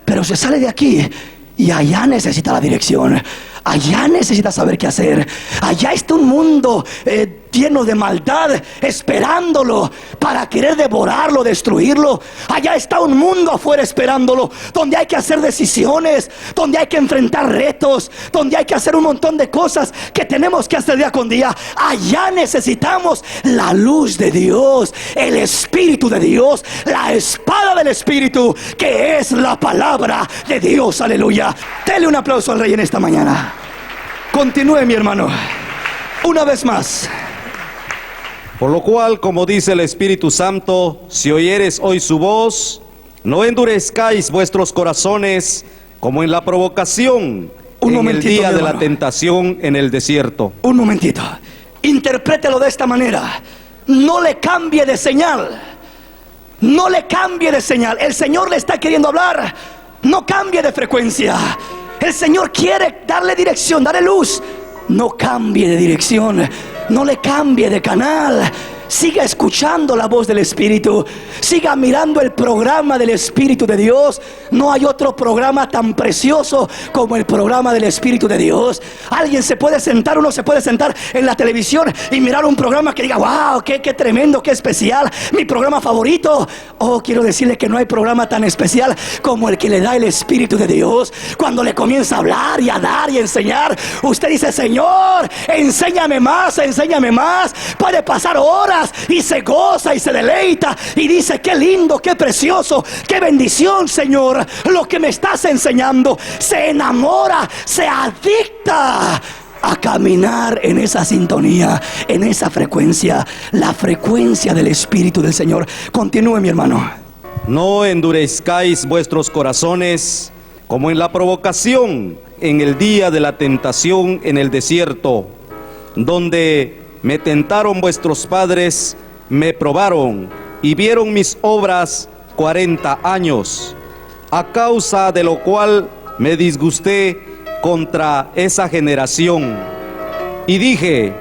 pero se sale de aquí y allá necesita la dirección, allá necesitas saber qué hacer. Allá está un mundo lleno de maldad, esperándolo para querer devorarlo, destruirlo. Allá está un mundo afuera esperándolo, donde hay que hacer decisiones, donde hay que enfrentar retos, donde hay que hacer un montón de cosas que tenemos que hacer día con día. Allá necesitamos la luz de Dios, el Espíritu de Dios, la espada del Espíritu, que es la palabra de Dios. Aleluya. Dele un aplauso al Rey en esta mañana. Continúe, mi hermano, una vez más. Por lo cual, como dice el Espíritu Santo, si oyeres hoy su voz, no endurezcáis vuestros corazones como en la provocación, en el día de la tentación en el desierto. Un momentito, interprételo de esta manera. No le cambie de señal. No le cambie de señal. El Señor le está queriendo hablar. No cambie de frecuencia. El Señor quiere darle dirección, darle luz. No cambie de dirección. No le cambie de canal. Siga escuchando la voz del Espíritu. Siga mirando el programa del Espíritu de Dios. No hay otro programa tan precioso como el programa del Espíritu de Dios. Alguien se puede sentar, uno se puede sentar en la televisión y mirar un programa que diga: wow, qué tremendo, qué especial, mi programa favorito. Oh, quiero decirle que no hay programa tan especial como el que le da el Espíritu de Dios. Cuando le comienza a hablar y a dar y a enseñar, usted dice: Señor, enséñame más, enséñame más. Puede pasar horas y se goza y se deleita y dice: qué lindo, qué precioso, qué bendición, Señor, lo que me estás enseñando. Se enamora, se adicta a caminar en esa sintonía, en esa frecuencia, la frecuencia del Espíritu del Señor. Continúe, mi hermano. No endurezcáis vuestros corazones como en la provocación, en el día de la tentación en el desierto, donde me tentaron vuestros padres, me probaron y vieron mis obras 40 años, a causa de lo cual me disgusté contra esa generación. Y dije: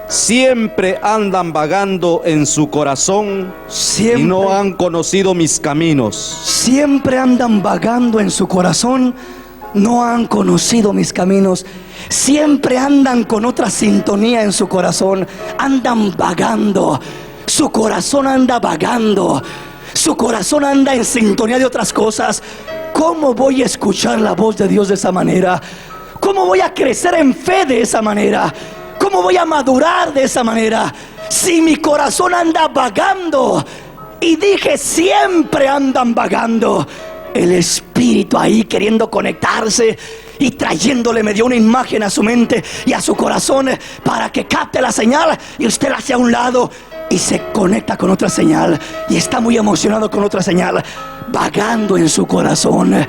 siempre andan vagando en su corazón, siempre, y no han conocido mis caminos. Siempre andan vagando en su corazón, no han conocido mis caminos. Siempre andan con otra sintonía en su corazón. Andan vagando. Su corazón anda vagando. Su corazón anda en sintonía de otras cosas. ¿Cómo voy a escuchar la voz de Dios de esa manera? ¿Cómo voy a crecer en fe de esa manera? ¿Cómo voy a madurar de esa manera? Si mi corazón anda vagando. Y dije: siempre andan vagando. El Espíritu ahí queriendo conectarse y trayéndole, me dio una imagen a su mente y a su corazón para que capte la señal, y usted la hace a un lado y se conecta con otra señal y está muy emocionado con otra señal, vagando en su corazón.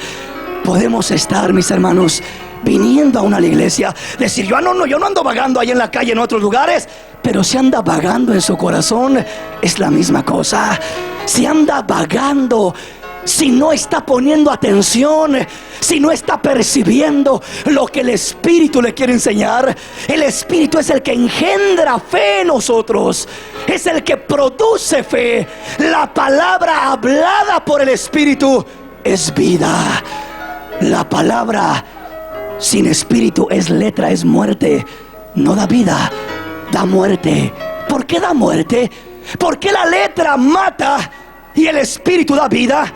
Podemos estar, mis hermanos, viniendo a una iglesia, decir: yo no ando vagando ahí en la calle, en otros lugares. Pero si anda vagando en su corazón, es la misma cosa. Si anda vagando, si no está poniendo atención, si no está percibiendo lo que el Espíritu le quiere enseñar. El Espíritu es el que engendra fe en nosotros, es el que produce fe. La palabra hablada por el Espíritu es vida. La palabra sin Espíritu es letra, es muerte. No da vida, da muerte. ¿Por qué da muerte? Porque la letra mata y el Espíritu da vida.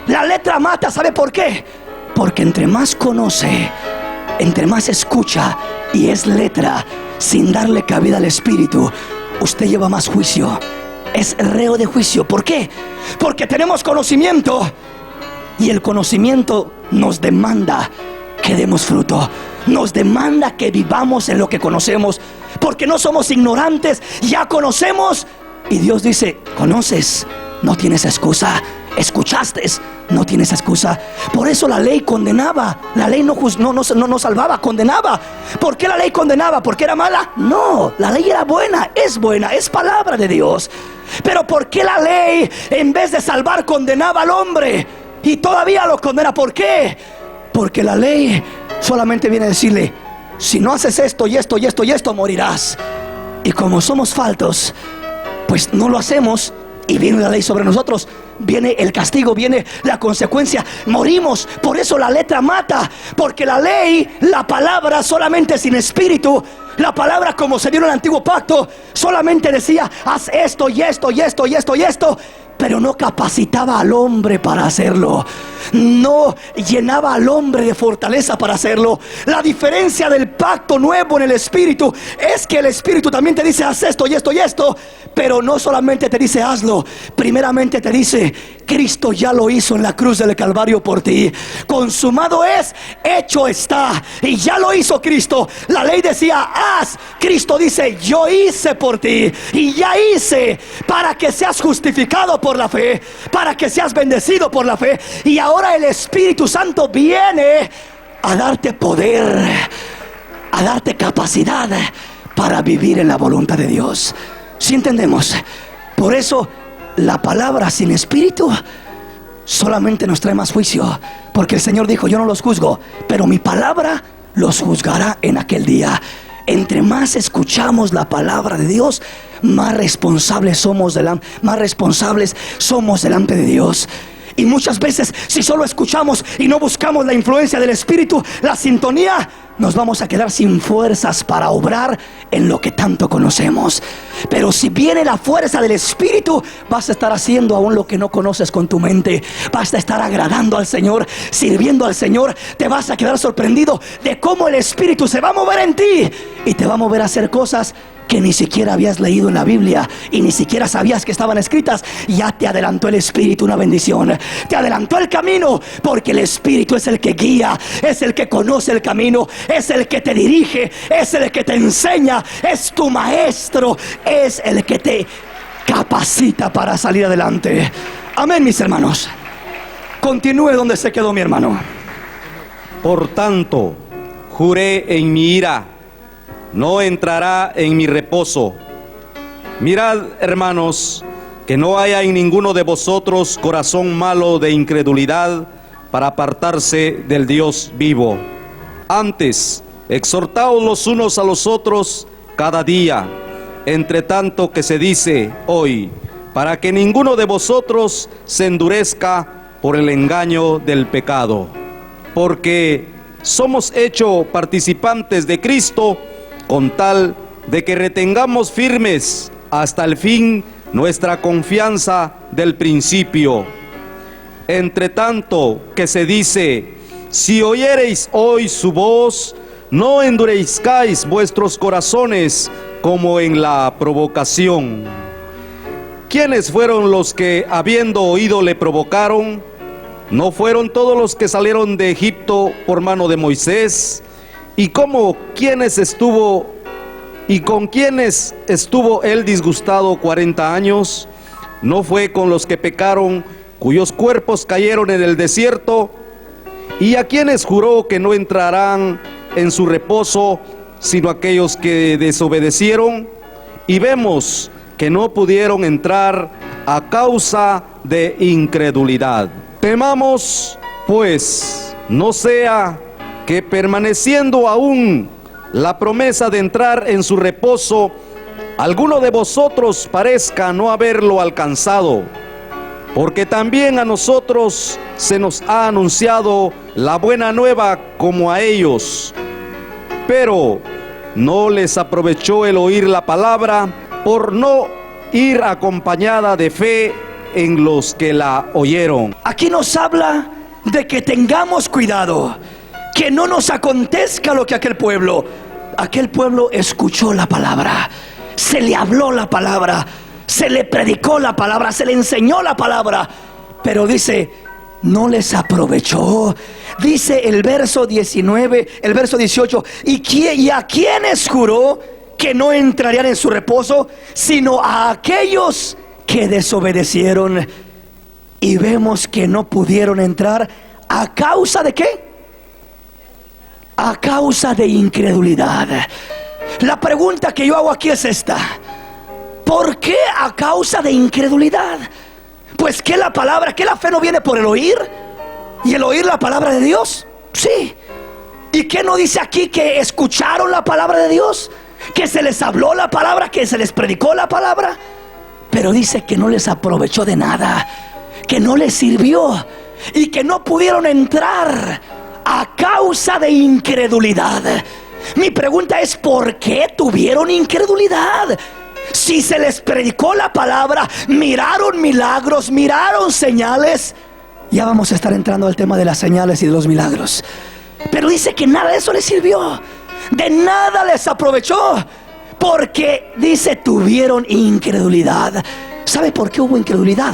La letra mata, ¿sabe por qué? Porque entre más conoce, entre más escucha y es letra, sin darle cabida al Espíritu, usted lleva más juicio. Es reo de juicio. ¿Por qué? Porque tenemos conocimiento y el conocimiento nos demanda que demos fruto. Nos demanda que vivamos en lo que conocemos, porque no somos ignorantes, ya conocemos. Y Dios dice: conoces, no tienes excusa. Escuchaste, no tienes excusa. Por eso la ley condenaba. La ley no salvaba, condenaba. ¿Por qué la ley condenaba? ¿Porque era mala? No, la ley era buena, es palabra de Dios. Pero ¿por qué la ley, en vez de salvar, condenaba al hombre? Y todavía lo condena. ¿Por qué? Porque la ley solamente viene a decirle: si no haces esto y esto y esto y esto, morirás. Y como somos faltos, pues no lo hacemos. Y viene la ley sobre nosotros. viene el castigo, viene la consecuencia, morimos. Por eso la letra mata, porque la ley, la palabra solamente sin espíritu, la palabra como se dio en el antiguo pacto, solamente decía haz esto y esto y esto y esto y esto, pero no capacitaba al hombre para hacerlo, no llenaba al hombre de fortaleza para hacerlo. La diferencia del pacto nuevo en el espíritu es que el espíritu también te dice haz esto y esto y esto, pero no solamente te dice hazlo, primeramente te dice Cristo ya lo hizo en la cruz del Calvario por ti, consumado es, hecho está, y ya lo hizo Cristo. La ley decía haz, Cristo dice yo hice por ti y ya hice, para que seas justificado por la fe, para que seas bendecido por la fe. Y ahora el Espíritu Santo viene a darte poder, a darte capacidad para vivir en la voluntad de Dios. ¿Sí entendemos? Por eso la palabra sin espíritu solamente nos trae más juicio, porque el Señor dijo yo no los juzgo, pero mi palabra los juzgará en aquel día. Entre más escuchamos la palabra de Dios, más responsables somos delante de Dios. Y muchas veces, si solo escuchamos y no buscamos la influencia del Espíritu, la sintonía, nos vamos a quedar sin fuerzas para obrar en lo que tanto conocemos. Pero si viene la fuerza del Espíritu, vas a estar haciendo aún lo que no conoces con tu mente. Vas a estar agradando al Señor, sirviendo al Señor. Te vas a quedar sorprendido de cómo el Espíritu se va a mover en ti y te va a mover a hacer cosas que ni siquiera habías leído en la Biblia y ni siquiera sabías que estaban escritas. Ya te adelantó el Espíritu una bendición, te adelantó el camino, porque el Espíritu es el que guía, es el que conoce el camino, es el que te dirige, es el que te enseña, es tu maestro, es el que te capacita para salir adelante. Amén, mis hermanos. Continúe donde se quedó mi hermano. Por tanto, juré en mi ira, no entrará en mi reposo. Mirad, hermanos, que no haya en ninguno de vosotros corazón malo de incredulidad para apartarse del Dios vivo. Antes, exhortaos los unos a los otros cada día, entre tanto que se dice hoy, para que ninguno de vosotros se endurezca por el engaño del pecado. Porque somos hechos participantes de Cristo, con tal de que retengamos firmes hasta el fin nuestra confianza del principio. Entre tanto que se dice, si oyereis hoy su voz, no endurezcáis vuestros corazones como en la provocación. ¿Quiénes fueron los que, habiendo oído, le provocaron? ¿No fueron todos los que salieron de Egipto por mano de Moisés? ¿Y con quiénes estuvo él disgustado 40 años? ¿No fue con los que pecaron, cuyos cuerpos cayeron en el desierto? ¿Y a quienes juró que no entrarán en su reposo, sino aquellos que desobedecieron? Y vemos que no pudieron entrar a causa de incredulidad. Temamos, pues, no sea que permaneciendo aún la promesa de entrar en su reposo, alguno de vosotros parezca no haberlo alcanzado, porque también a nosotros se nos ha anunciado la buena nueva como a ellos, pero no les aprovechó el oír la palabra por no ir acompañada de fe en los que la oyeron. Aquí nos habla de que tengamos cuidado, que no nos acontezca lo que aquel pueblo escuchó la palabra, se le habló la palabra, se le predicó la palabra, se le enseñó la palabra, pero dice, no les aprovechó. Dice el verso 19, el verso 18, ¿y a quiénes juró que no entrarían en su reposo, sino a aquellos que desobedecieron? Y vemos que no pudieron entrar ¿a causa de qué? A causa de incredulidad. La pregunta que yo hago aquí es esta: ¿por qué a causa de incredulidad? Pues que la fe no viene por el oír, y el oír la palabra de Dios. Sí. ¿Y qué no dice aquí que escucharon la palabra de Dios? Que se les habló la palabra, que se les predicó la palabra, pero dice que no les aprovechó de nada, que no les sirvió y que no pudieron entrar a causa de incredulidad. Mi pregunta es: ¿por qué tuvieron incredulidad? Si se les predicó la palabra, miraron milagros, miraron señales. Ya vamos a estar entrando al tema de las señales y de los milagros. Pero dice que nada de eso les sirvió, de nada les aprovechó, porque dice tuvieron incredulidad. ¿Sabe por qué hubo incredulidad?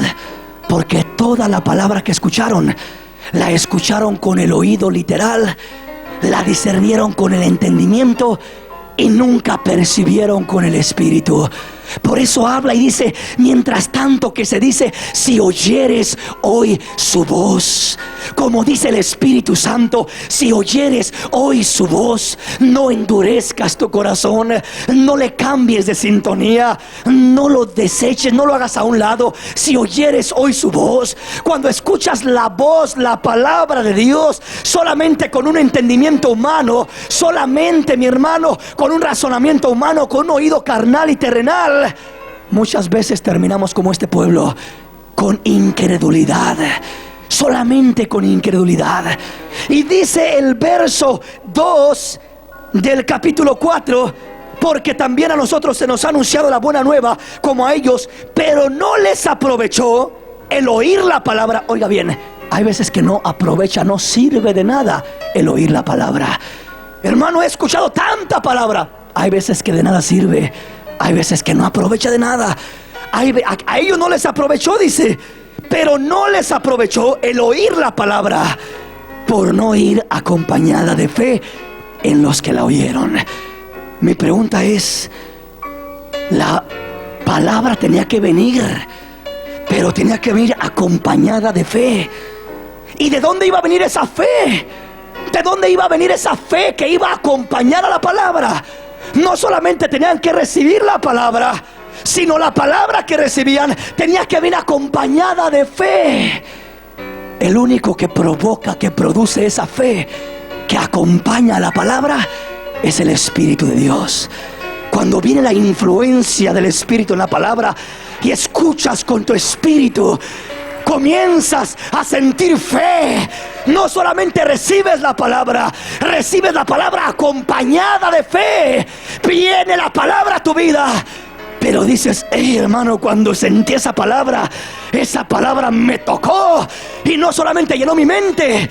Porque toda la palabra que escucharon, la escucharon con el oído literal, la discernieron con el entendimiento y nunca percibieron con el espíritu. Por eso habla y dice: mientras tanto que se dice, si oyeres hoy su voz. Como dice el Espíritu Santo, si oyeres hoy su voz, no endurezcas tu corazón, no le cambies de sintonía, no lo deseches, no lo hagas a un lado. Si oyeres hoy su voz, cuando escuchas la voz, la palabra de Dios, solamente con un entendimiento humano, solamente, mi hermano, con un razonamiento humano, con un oído carnal y terrenal, muchas veces terminamos como este pueblo, con incredulidad, solamente con incredulidad. Y dice el verso 2 del capítulo 4: porque también a nosotros se nos ha anunciado la buena nueva como a ellos, pero no les aprovechó el oír la palabra. Oiga bien, hay veces que no aprovecha, no sirve de nada el oír la palabra. Hermano, he escuchado tanta palabra, hay veces que de nada sirve, hay veces que no aprovecha de nada. A ellos no les aprovechó, dice, pero no les aprovechó el oír la palabra, por no ir acompañada de fe en los que la oyeron. Mi pregunta es: la palabra tenía que venir, pero tenía que venir acompañada de fe. ¿Y de dónde iba a venir esa fe? ¿De dónde iba a venir esa fe que iba a acompañar a la palabra? No solamente tenían que recibir la palabra, sino la palabra que recibían tenía que venir acompañada de fe. El único que provoca, que produce esa fe que acompaña a la palabra, es el Espíritu de Dios. Cuando viene la influencia del Espíritu en la palabra y escuchas con tu espíritu, comienzas a sentir fe. No solamente recibes la palabra acompañada de fe. Viene la palabra a tu vida, pero dices: hey, hermano, cuando sentí esa palabra me tocó, y no solamente llenó mi mente,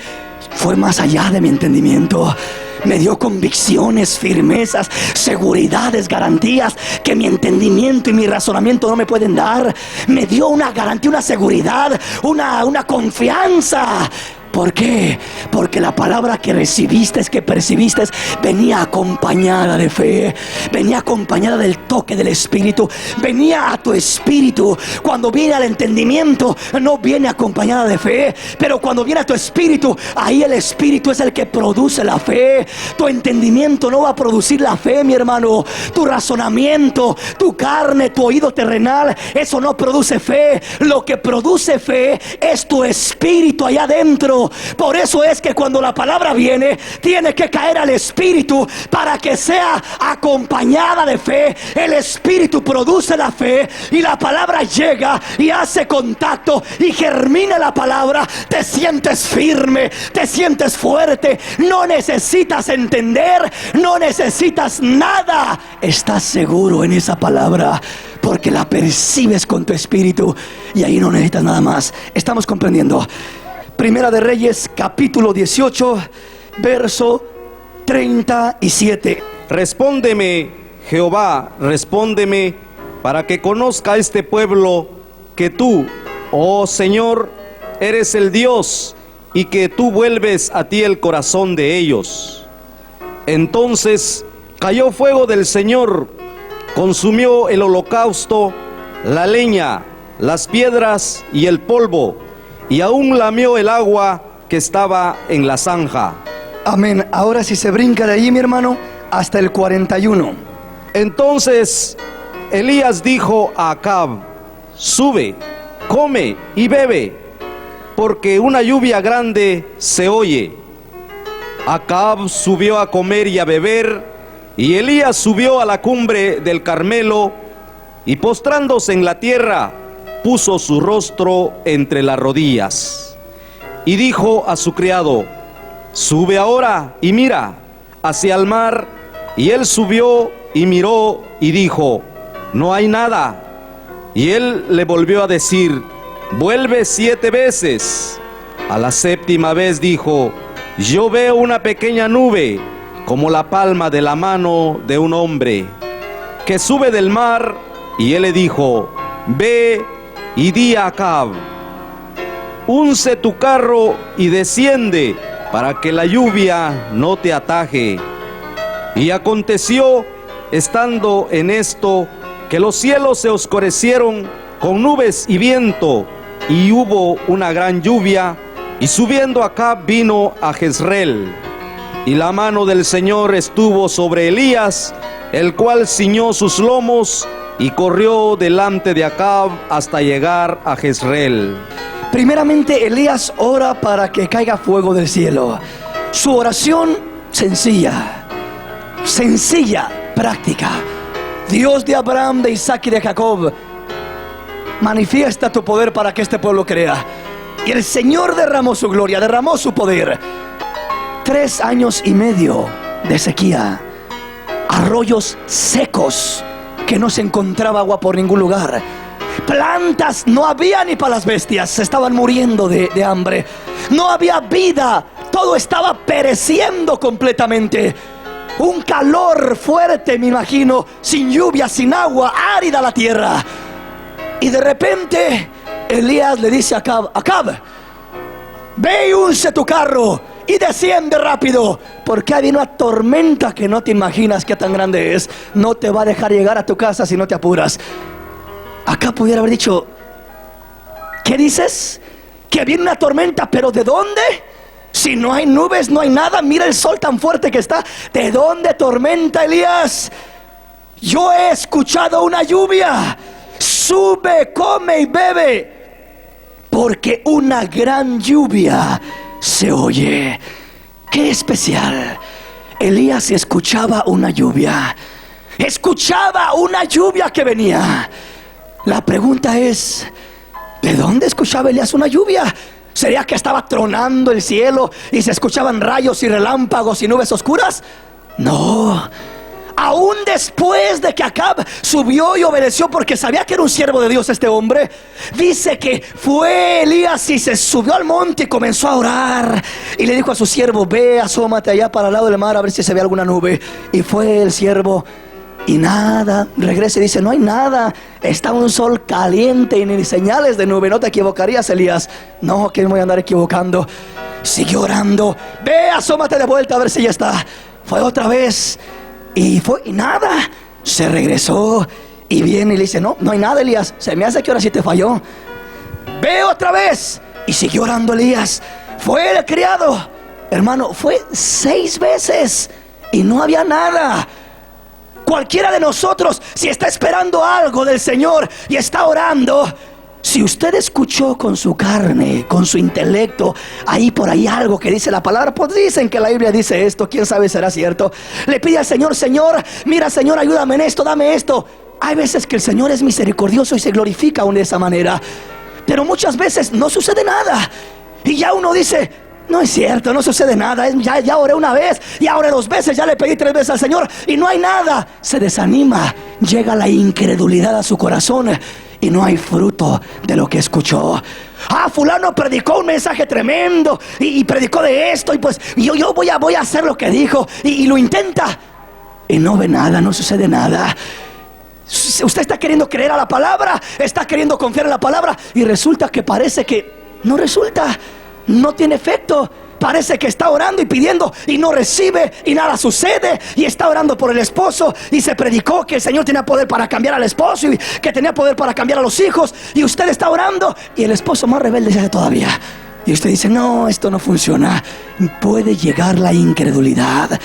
fue más allá de mi entendimiento. Me dio convicciones, firmezas, seguridades, garantías que mi entendimiento y mi razonamiento no me pueden dar. Me dio una garantía, una seguridad, una confianza. ¿Por qué? Porque la palabra que recibiste, que percibiste, venía acompañada de fe, venía acompañada del toque del Espíritu, venía a tu espíritu. Cuando viene al entendimiento, no viene acompañada de fe, pero cuando viene a tu espíritu, ahí el Espíritu es el que produce la fe. Tu entendimiento no va a producir la fe, mi hermano. Tu razonamiento, tu carne, tu oído terrenal, eso no produce fe. Lo que produce fe es tu espíritu allá adentro. Por eso es que cuando la palabra viene, tiene que caer al Espíritu para que sea acompañada de fe. El Espíritu produce la fe y la palabra llega y hace contacto y germina la palabra. Te sientes firme, te sientes fuerte, no necesitas entender, no necesitas nada. Estás seguro en esa palabra porque la percibes con tu espíritu y ahí no necesitas nada más. Estamos comprendiendo. Primera de Reyes, capítulo 18, verso 37. Respóndeme, Jehová, respóndeme, para que conozca este pueblo que tú, oh Señor, eres el Dios, y que tú vuelves a ti el corazón de ellos. Entonces cayó fuego del Señor, consumió el holocausto, la leña, las piedras y el polvo, y aún lamió el agua que estaba en la zanja. Amén. Ahora si se brinca de ahí, mi hermano, hasta el 41. Entonces Elías dijo a Acab: sube, come y bebe, porque una lluvia grande se oye. Acab subió a comer y a beber, y Elías subió a la cumbre del Carmelo, y postrándose en la tierra, puso su rostro entre las rodillas y dijo a su criado: sube ahora y mira hacia el mar. Y él subió y miró y dijo: no hay nada. Y él le volvió a decir: vuelve 7 veces. A la 7ª vez dijo: yo veo una pequeña nube como la palma de la mano de un hombre, que sube del mar. Y él le dijo: ve y di a Acab: unce tu carro y desciende, para que la lluvia no te ataje. Y aconteció, estando en esto, que los cielos se oscurecieron con nubes y viento, y hubo una gran lluvia. Y subiendo Acab vino a Jezreel. Y la mano del Señor estuvo sobre Elías, el cual ciñó sus lomos y corrió delante de Acab hasta llegar a Jezreel. Primeramente, Elías ora para que caiga fuego del cielo. Su oración sencilla, práctica. Dios de Abraham, de Isaac y de Jacob, manifiesta tu poder para que este pueblo crea. Y el Señor derramó su gloria, derramó su poder. 3 años y medio de sequía, arroyos secos, que no se encontraba agua por ningún lugar. Plantas no había ni para las bestias, se estaban muriendo de hambre. No había vida, todo estaba pereciendo completamente. Un calor fuerte, me imagino, sin lluvia, sin agua, árida la tierra. Y de repente Elías le dice a Acab: Acab, ve y unce tu carro y desciende rápido, porque hay una tormenta que no te imaginas qué tan grande es. No te va a dejar llegar a tu casa si no te apuras. Acá pudiera haber dicho: ¿qué dices? ¿Que viene una tormenta? ¿Pero de dónde? Si no hay nubes, no hay nada. Mira el sol tan fuerte que está. ¿De dónde tormenta, Elías? Yo he escuchado una lluvia. Sube, come y bebe, porque una gran lluvia se oye. ¡Qué especial! Elías escuchaba una lluvia. Escuchaba una lluvia que venía. La pregunta es: ¿de dónde escuchaba Elías una lluvia? ¿Sería que estaba tronando el cielo y se escuchaban rayos y relámpagos y nubes oscuras? No. Aún después de que Acab subió y obedeció, porque sabía que era un siervo de Dios este hombre, dice que fue Elías y se subió al monte y comenzó a orar. Y le dijo a su siervo: ve, asómate allá para el lado del mar a ver si se ve alguna nube. Y fue el siervo y nada. Regresa y dice: no hay nada, está un sol caliente y ni señales de nube. No te equivocarías, Elías. No, que me voy a andar equivocando. Siguió orando: ve, asómate de vuelta a ver si ya está. Fue otra vez y nada. Se regresó y viene y le dice: no hay nada, Elías. Se me hace que ahora sí te falló. Ve otra vez. Y siguió orando Elías. Fue el criado, hermano, fue 6 veces y no había nada. Cualquiera de nosotros, si está esperando algo del Señor y está orando, si usted escuchó con su carne, con su intelecto, ahí por ahí algo que dice la palabra, pues dicen que la Biblia dice esto, quién sabe si será cierto. Le pide al Señor: Señor, mira, Señor, ayúdame en esto, dame esto. Hay veces que el Señor es misericordioso y se glorifica aún de esa manera, pero muchas veces no sucede nada. Y ya uno dice: no es cierto, no sucede nada. Ya oré una vez, ya oré 2 veces, ya le pedí 3 veces al Señor y no hay nada. Se desanima, llega la incredulidad a su corazón y no hay fruto de lo que escuchó. Fulano predicó un mensaje tremendo y predicó de esto, y pues yo voy a hacer lo que dijo, y lo intenta y no ve nada, no sucede nada. Usted está queriendo creer a la palabra, está queriendo confiar en la palabra, y resulta que parece que no resulta, no tiene efecto. Parece que está orando y pidiendo y no recibe y nada sucede. Y está orando por el esposo y se predicó que el Señor tenía poder para cambiar al esposo y que tenía poder para cambiar a los hijos, y usted está orando y el esposo más rebelde se hace todavía. Y usted dice: no, esto no funciona. Puede llegar la incredulidad.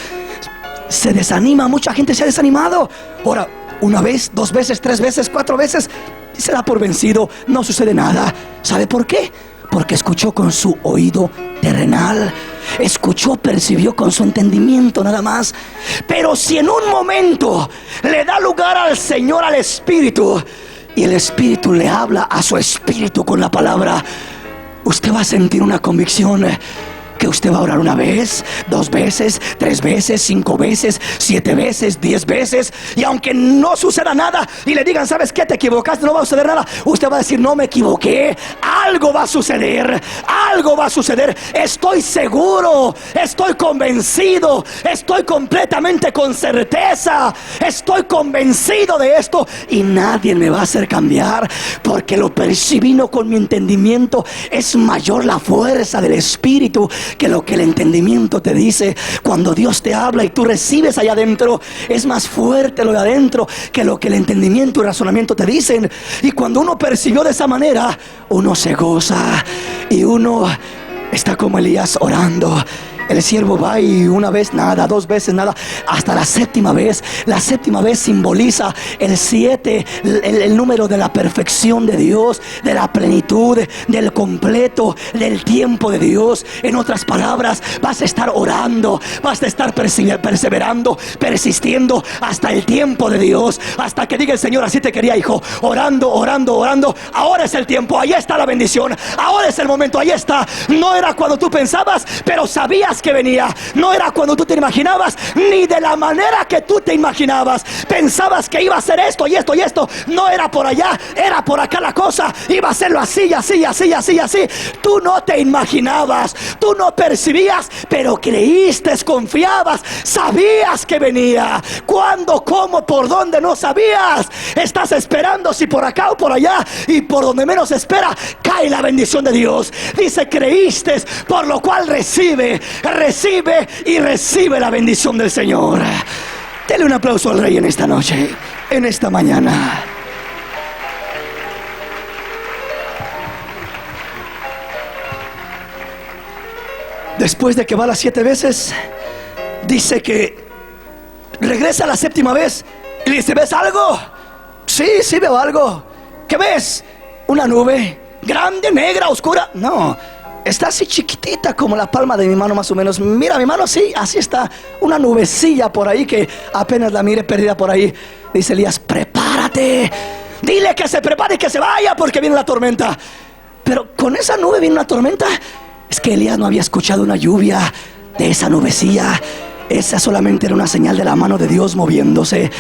Se desanima, mucha gente se ha desanimado. Ora 1 vez, 2 veces, 3 veces, 4 veces y se da por vencido, no sucede nada. ¿Sabe por qué? Porque escuchó con su oído terrenal, escuchó, percibió con su entendimiento nada más. Pero si en un momento le da lugar al Señor, al Espíritu, y el Espíritu le habla a su espíritu con la palabra, usted va a sentir una convicción que usted va a orar una vez, 2 veces, 3 veces, 5 veces, 7 veces, 10 veces. Y aunque no suceda nada y le digan, ¿sabes qué? Te equivocaste, no va a suceder nada. Usted va a decir, no me equivoqué. Algo va a suceder. Algo va a suceder. Estoy seguro. Estoy convencido. Estoy completamente con certeza. Estoy convencido de esto. Y nadie me va a hacer cambiar, porque lo percibí no con mi entendimiento. Es mayor la fuerza del Espíritu que lo que el entendimiento te dice. Cuando Dios te habla y tú recibes allá adentro, es más fuerte lo de adentro que lo que el entendimiento y el razonamiento te dicen. Y cuando uno percibió de esa manera, uno se goza y uno está como Elías orando. El siervo va y una vez nada, 2 veces nada, hasta la 7ª vez. La 7ª vez simboliza el 7, el número de la perfección de Dios, de la plenitud, del completo, del tiempo de Dios. En otras palabras, vas a estar orando, vas a estar perseverando, persistiendo hasta el tiempo de Dios, hasta que diga el Señor, así te quería, hijo. Orando, orando, orando. Ahora es el tiempo, ahí está la bendición. Ahora es el momento, ahí está. No era cuando tú pensabas, pero sabías que venía. No era cuando tú te imaginabas, ni de la manera que tú te imaginabas. Pensabas que iba a ser esto y esto y esto. No era por allá, era por acá la cosa. Iba a serlo así, así, así, así, así. Tú no te imaginabas, tú no percibías, pero creíste, confiabas, sabías que venía. ¿Cuándo, cómo, por dónde? No sabías. Estás esperando si por acá o por allá, y por donde menos espera cae la bendición de Dios. Dice, creíste, por lo cual recibe y recibe la bendición del Señor. Dele un aplauso al Rey en esta noche, en esta mañana. Después de que va las 7 veces, dice que regresa a la 7ª vez y le dice, ¿ves algo? Sí, sí veo algo. ¿Qué ves? Una nube grande, negra, oscura. No, está así chiquitita como la palma de mi mano más o menos. Mira mi mano, sí, así está. Una nubecilla por ahí que apenas la mire perdida por ahí. Dice Elías, prepárate. Dile que se prepare y que se vaya, porque viene la tormenta. Pero con esa nube viene una tormenta. Es que Elías no había escuchado una lluvia de esa nubecilla. Esa solamente era una señal de la mano de Dios moviéndose.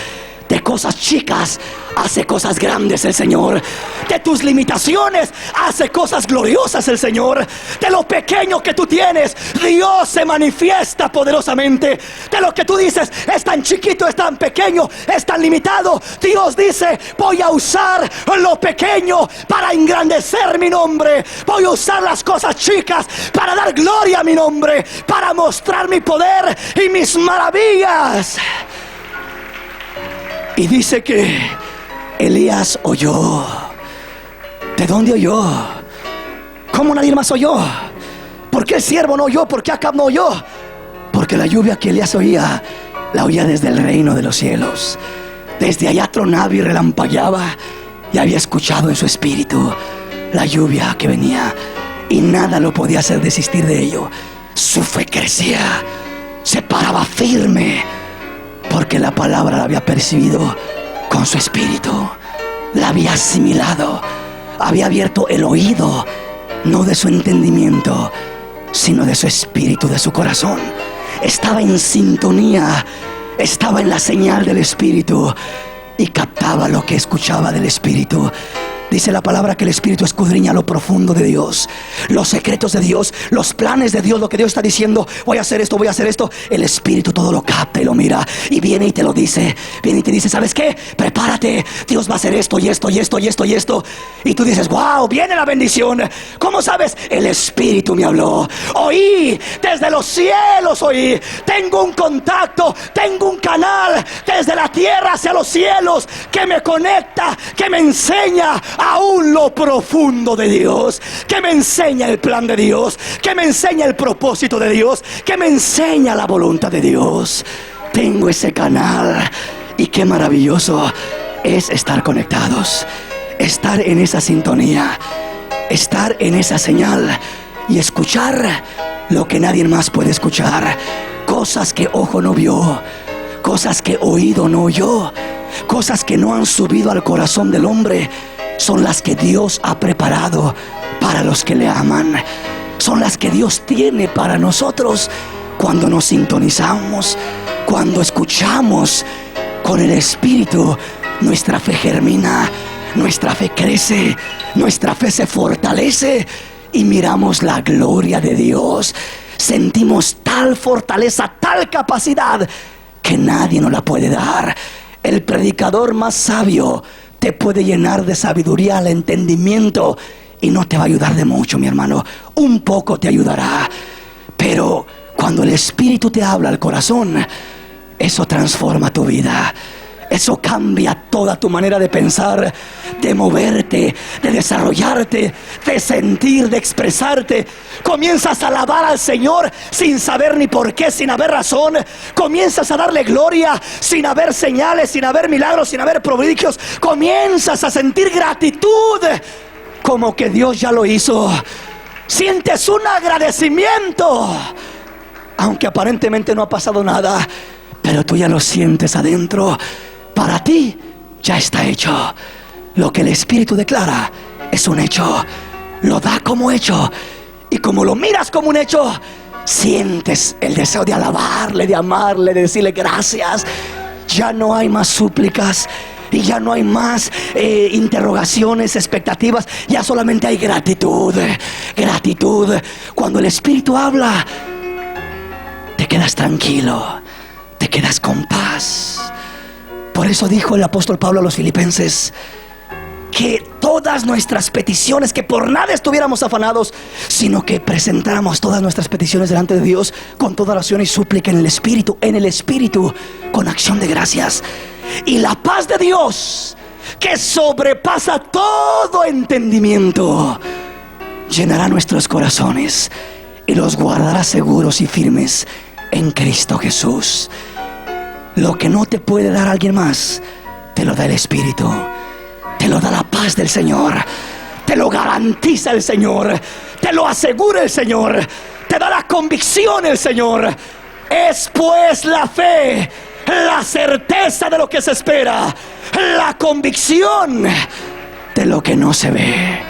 De cosas chicas hace cosas grandes el Señor. De tus limitaciones hace cosas gloriosas el Señor. De lo pequeño que tú tienes, Dios se manifiesta poderosamente. De lo que tú dices, es tan chiquito, es tan pequeño, es tan limitado, Dios dice, voy a usar lo pequeño para engrandecer mi nombre. Voy a usar las cosas chicas para dar gloria a mi nombre, para mostrar mi poder y mis maravillas. Y dice que Elías oyó. ¿De dónde oyó? ¿Cómo nadie más oyó? ¿Por qué el siervo no oyó? ¿Por qué Acab no oyó? Porque la lluvia que Elías oía, la oía desde el reino de los cielos. Desde allá tronaba y relampagueaba, y había escuchado en su espíritu la lluvia que venía, y nada lo podía hacer desistir de ello. Su fe crecía, se paraba firme, porque la palabra la había percibido con su espíritu, la había asimilado, había abierto el oído, no de su entendimiento, sino de su espíritu, de su corazón. Estaba en sintonía, estaba en la señal del espíritu y captaba lo que escuchaba del espíritu. Dice la palabra que el Espíritu escudriña lo profundo de Dios, los secretos de Dios, los planes de Dios, lo que Dios está diciendo. Voy a hacer esto, voy a hacer esto. El Espíritu todo lo capta y lo mira, y viene y te lo dice. Viene y te dice, ¿sabes qué? Prepárate, Dios va a hacer esto y esto y esto y esto y esto. Y tú dices, wow, viene la bendición. ¿Cómo sabes? El Espíritu me habló. Oí, desde los cielos oí. Tengo un contacto, tengo un canal desde la tierra hacia los cielos que me conecta, que me enseña aún lo profundo de Dios, que me enseña el plan de Dios, que me enseña el propósito de Dios, que me enseña la voluntad de Dios. Tengo ese canal, y qué maravilloso es estar conectados, estar en esa sintonía, estar en esa señal y escuchar lo que nadie más puede escuchar. Cosas que ojo no vio, cosas que oído no oyó, cosas que no han subido al corazón del hombre, son las que Dios ha preparado para los que le aman. Son las que Dios tiene para nosotros cuando nos sintonizamos, cuando escuchamos con el Espíritu. Nuestra fe germina, nuestra fe crece, nuestra fe se fortalece y miramos la gloria de Dios. Sentimos tal fortaleza, tal capacidad que nadie nos la puede dar. El predicador más sabio te puede llenar de sabiduría al entendimiento y no te va a ayudar de mucho, mi hermano. Un poco te ayudará, pero cuando el Espíritu te habla al corazón, eso transforma tu vida. Eso cambia toda tu manera de pensar, de moverte, de desarrollarte, de sentir, de expresarte. Comienzas a alabar al Señor sin saber ni por qué, sin haber razón. Comienzas a darle gloria sin haber señales, sin haber milagros, sin haber prodigios. Comienzas a sentir gratitud, como que Dios ya lo hizo. Sientes un agradecimiento, aunque aparentemente no ha pasado nada, pero tú ya lo sientes adentro. Para ti ya está hecho. Lo que el Espíritu declara es un hecho. Lo da como hecho. Y como lo miras como un hecho, sientes el deseo de alabarle, de amarle, de decirle gracias. Ya no hay más súplicas y ya no hay más interrogaciones, expectativas. Ya solamente hay gratitud. Gratitud. Cuando el Espíritu habla, te quedas tranquilo, te quedas con paz. Por eso dijo el apóstol Pablo a los filipenses que todas nuestras peticiones, que por nada estuviéramos afanados, sino que presentáramos todas nuestras peticiones delante de Dios con toda oración y súplica en el Espíritu, con acción de gracias. Y la paz de Dios, que sobrepasa todo entendimiento, llenará nuestros corazones y los guardará seguros y firmes en Cristo Jesús. Lo que no te puede dar alguien más, te lo da el Espíritu. Te lo da la paz del Señor. Te lo garantiza el Señor. Te lo asegura el Señor. Te da la convicción el Señor. Es pues la fe, la certeza de lo que se espera, la convicción de lo que no se ve.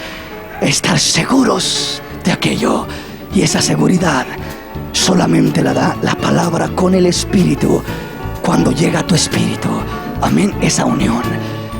Estar seguros de aquello. Y esa seguridad solamente la da la palabra con el Espíritu. Cuando llega a tu espíritu, amén, esa unión.